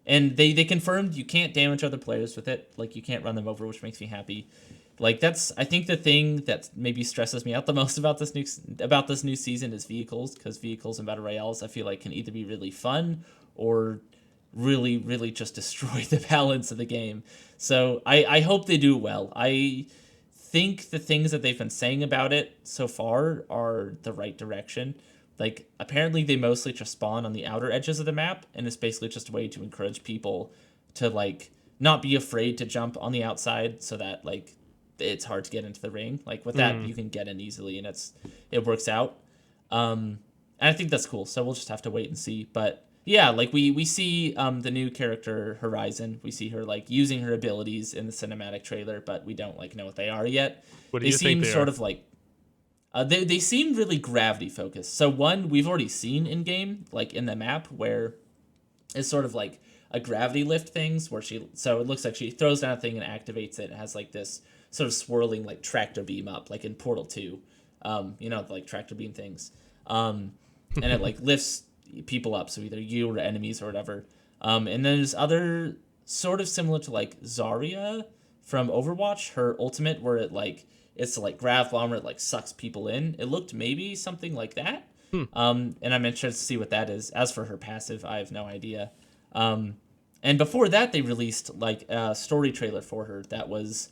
And they confirmed you can't damage other players with it. Like, you can't run them over, which makes me happy. Like, that's, I think, the thing that maybe stresses me out the most about this new season is vehicles, because vehicles in battle royales I feel like can either be really fun or really, really just destroy the balance of the game. So I hope they do well. I think the things that they've been saying about it so far are the right direction. Like, apparently they mostly just spawn on the outer edges of the map, and it's basically just a way to encourage people to, like, not be afraid to jump on the outside, so that, like, it's hard to get into the ring. Like, with that, you can get in easily, and it works out. And I think that's cool, so we'll just have to wait and see. But yeah, like, we see the new character Horizon. We see her, like, using her abilities in the cinematic trailer, but we don't, like, know what they are yet. What do you think they seem sort are? of like they seem really gravity focused. So one we've already seen in game, like in the map, where it's sort of like a gravity lift things where so it looks like she throws down a thing and activates it. It has like this sort of swirling like tractor beam up, like in Portal 2. Like tractor beam things. And it like lifts people up, so either you or enemies or whatever. And then there's other sort of similar to like Zarya from Overwatch, her ultimate where it's like grav bomber, it like sucks people in. It looked maybe something like that. And I'm interested to see what that is. As for her passive, I have no idea. And before that, they released like a story trailer for her that was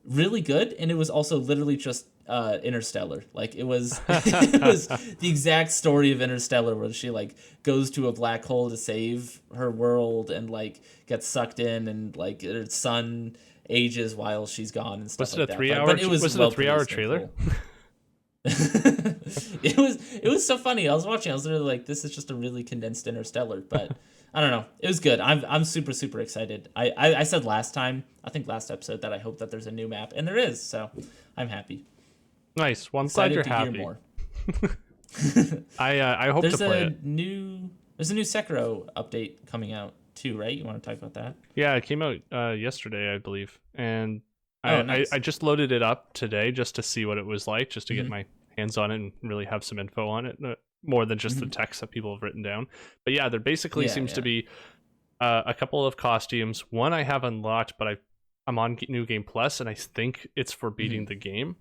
really good, and it was also literally just Interstellar. Like, it was it was the exact story of Interstellar, where she like goes to a black hole to save her world and like gets sucked in, and like her son ages while she's gone and stuff Was it like a that. 3 hour? But it was Was it a 3 hour trailer? cool. It was so funny. I was watching. I was literally like, this is just a really condensed Interstellar. But I don't know. It was good. I'm super super excited. I said last time, I think last episode, that I hope that there's a new map, and there is. So I'm happy. Nice. Well, I'm glad you're happy. Hear more. I hope to play it. There's a new Sekiro update coming out too, right? You want to talk about that? Yeah, it came out yesterday, I believe, and Nice. I just loaded it up today just to see what it was like, just to get my hands on it and really have some info on it, more than just the text that people have written down. But yeah, there basically seems to be a couple of costumes. One I have unlocked, but I'm on New Game Plus, and I think it's for beating the game.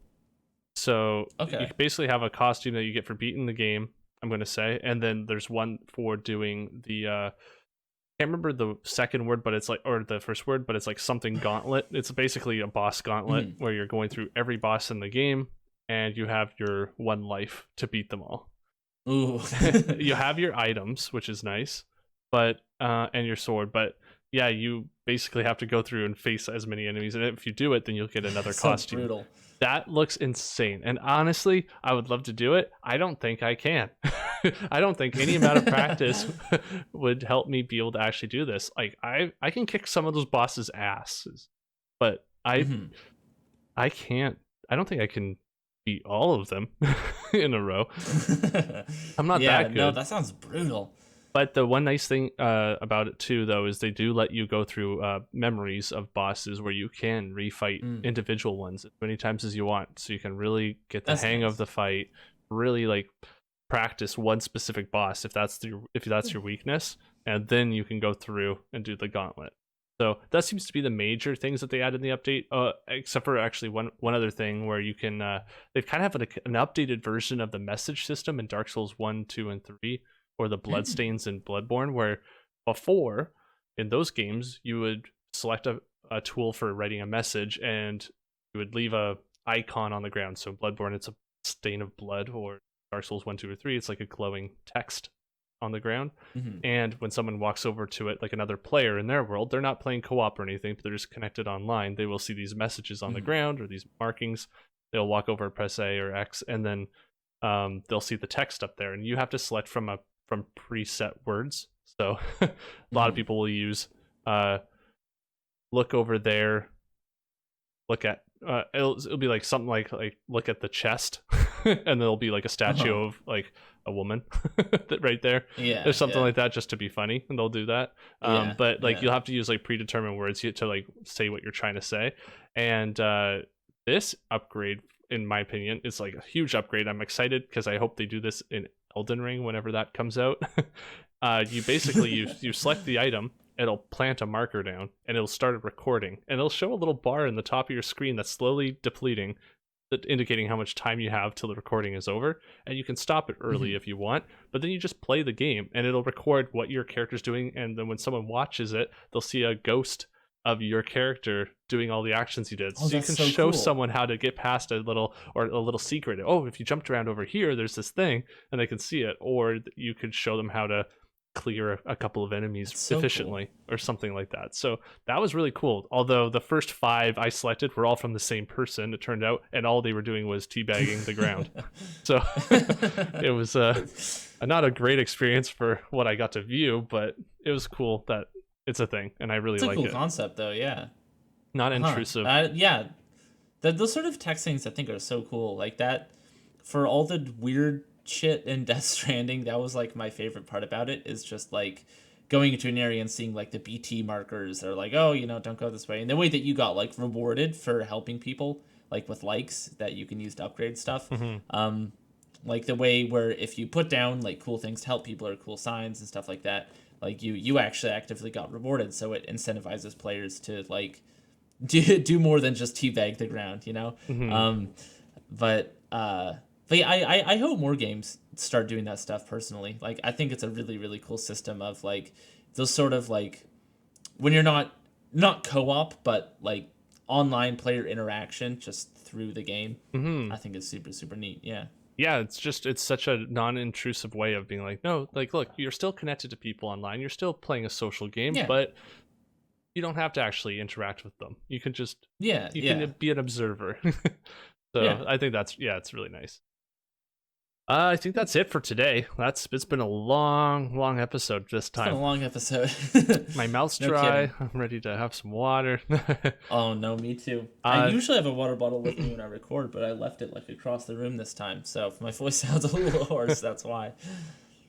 So you basically have a costume that you get for beating the game, I'm going to say, and then there's one for doing the can't remember the second word, but it's like, or the first word, but it's like something gauntlet. It's basically a boss gauntlet where you're going through every boss in the game, and you have your one life to beat them all. Ooh. You have your items, which is nice, but and your sword, but yeah, you basically have to go through and face as many enemies, and if you do it, then you'll get another costume. Brutal. That looks insane, and honestly, I would love to do it. I don't think I can. I don't think any amount of practice would help me be able to actually do this. Like, I can kick some of those bosses' asses, but I can't. I don't think I can beat all of them in a row. I'm not that good. No, that sounds brutal. But the one nice thing about it too, though, is they do let you go through memories of bosses where you can refight individual ones as many times as you want, so you can really get the hang of the fight. Really like practice one specific boss if that's your weakness, and then you can go through and do the gauntlet. So that seems to be the major things that they added in the update, except for actually one other thing where you can they've kind of have an updated version of the message system in Dark Souls 1, 2, and 3, or the Bloodstains in Bloodborne, where before in those games you would select a tool for writing a message and you would leave a icon on the ground. So in Bloodborne it's a stain of blood, or Dark Souls 1, 2, or 3 it's like a glowing text on the ground. And when someone walks over to it, like another player in their world, they're not playing co-op or anything, but they're just connected online, they will see these messages on the ground or these markings. They'll walk over, press A or X, and then they'll see the text up there, and you have to select from preset words. So a lot of people will use look over there, look at it'll be like something like look at the chest, and there'll be like a statue of like a woman right there. Yeah, Or something like that, just to be funny, and they'll do that. But like you'll have to use like predetermined words to like say what you're trying to say. And this upgrade, in my opinion, is like a huge upgrade. I'm excited because I hope they do this in Elden Ring whenever that comes out. You basically you select the item, it'll plant a marker down, and it'll start a recording, and it'll show a little bar in the top of your screen that's slowly depleting, indicating how much time you have till the recording is over. And you can stop it early if you want, but then you just play the game, and it'll record what your character's doing. And then when someone watches it, they'll see a ghost of your character doing all the actions you did. So you can show someone how to get past a little secret. Oh, if you jumped around over here, there's this thing, and they can see it. Or you could show them how to clear a couple of enemies efficiently, or something like that. So that was really cool. Although the first 5 I selected were all from the same person, it turned out, and all they were doing was teabagging the ground. So it was not a great experience for what I got to view, but it was cool that it's a thing, and I really like it. It's a cool concept, though. Yeah, not intrusive. Yeah, those sort of text things I think are so cool. Like that, for all the weird shit in Death Stranding, that was like my favorite part about it, is just like going into an area and seeing like the BT markers that are like, oh, don't go this way, and the way that you got like rewarded for helping people, like with likes that you can use to upgrade stuff. Like the way where if you put down like cool things to help people or cool signs and stuff like that, like you actually actively got rewarded, so it incentivizes players to like do more than just teabag the ground, But yeah, I hope more games start doing that stuff personally. Like, I think it's a really, really cool system of, like, those sort of, like, when you're not co-op, but, like, online player interaction just through the game. I think it's super, super neat, yeah. Yeah, it's such a non-intrusive way of being like, no, like, look, you're still connected to people online. You're still playing a social game, but you don't have to actually interact with them. You can just, can be an observer. So I think it's really nice. I think that's it for today. It's been a long episode this time. It's been a long episode. My mouth's dry. I'm ready to have some water. Oh no, me too. I usually have a water bottle with me when I record, but I left it like across the room this time, so if my voice sounds a little hoarse, that's why.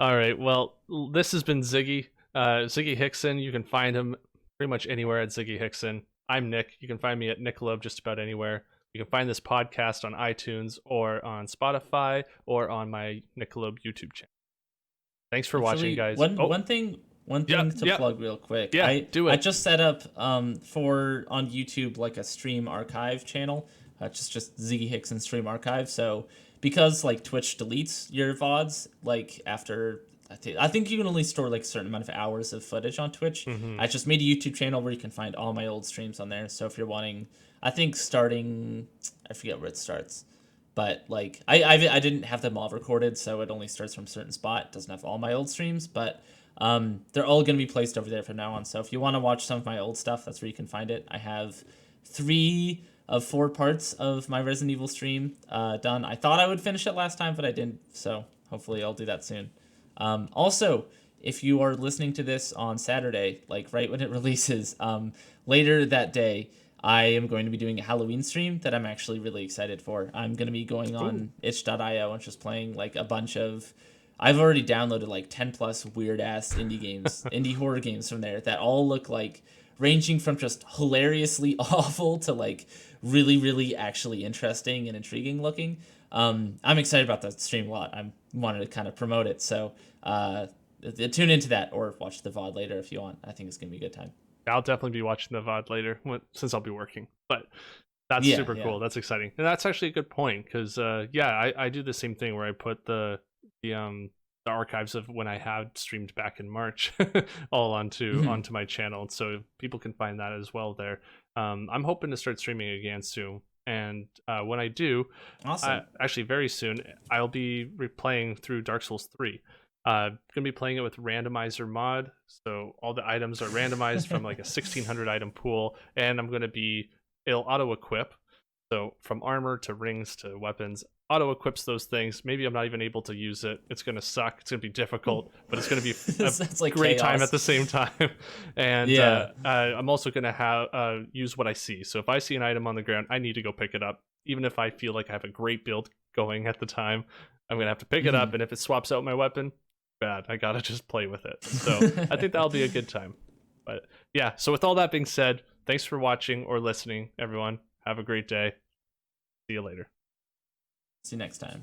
All right. Well, this has been Ziggy. Ziggy Hickson. You can find him pretty much anywhere at Ziggy Hickson. I'm Nick. You can find me at Nicolob just about anywhere. You can find this podcast on iTunes or on Spotify or on my Nicolob YouTube channel. Thanks for watching, guys. One thing to plug real quick. Yeah, do it. I just set up on YouTube like a stream archive channel. Just Ziggy Hickson stream archive. So because like Twitch deletes your VODs like after, I think you can only store like a certain amount of hours of footage on Twitch. I just made a YouTube channel where you can find all my old streams on there. So if you're wanting, I think starting, I forget where it starts, but like I didn't have them all recorded, so it only starts from a certain spot. It doesn't have all my old streams, but they're all going to be placed over there from now on. So if you want to watch some of my old stuff, that's where you can find it. I have 3 of 4 parts of my Resident Evil stream done. I thought I would finish it last time, but I didn't. So hopefully I'll do that soon. Also, if you are listening to this on Saturday, like right when it releases, later that day, I am going to be doing a Halloween stream that I'm actually really excited for. I'm going to be going on itch.io and just playing like a bunch of, I've already downloaded like 10 plus weird ass indie games, indie horror games from there that all look like ranging from just hilariously awful to like really, really actually interesting and intriguing looking. I'm excited about that stream a lot. I wanted to kind of promote it. So tune into that or watch the VOD later if you want. I think it's going to be a good time. I'll definitely be watching the VOD later since I'll be working. But that's super cool. That's exciting. And that's actually a good point because, I do the same thing where I put the archives of when I had streamed back in March all onto my channel. So people can find that as well there. I'm hoping to start streaming again soon. And when I do, actually very soon, I'll be replaying through Dark Souls 3. Gonna be playing it with randomizer mod, so all the items are randomized from like a 1600 item pool, and it'll auto equip. So from armor to rings to weapons, auto equips those things. Maybe I'm not even able to use it. It's gonna suck. It's gonna be difficult, but it's gonna be That's like great chaos. time at the same time. And Yeah. I'm also gonna have use what I see. So if I see an item on the ground, I need to go pick it up, even if I feel like I have a great build going at the time. I'm gonna have to pick it up, and if it swaps out my weapon, bad. I gotta just play with it. So I think that'll be a good time. But yeah, so with all that being said, thanks for watching or listening, everyone. Have a great day. See you later. See you next time.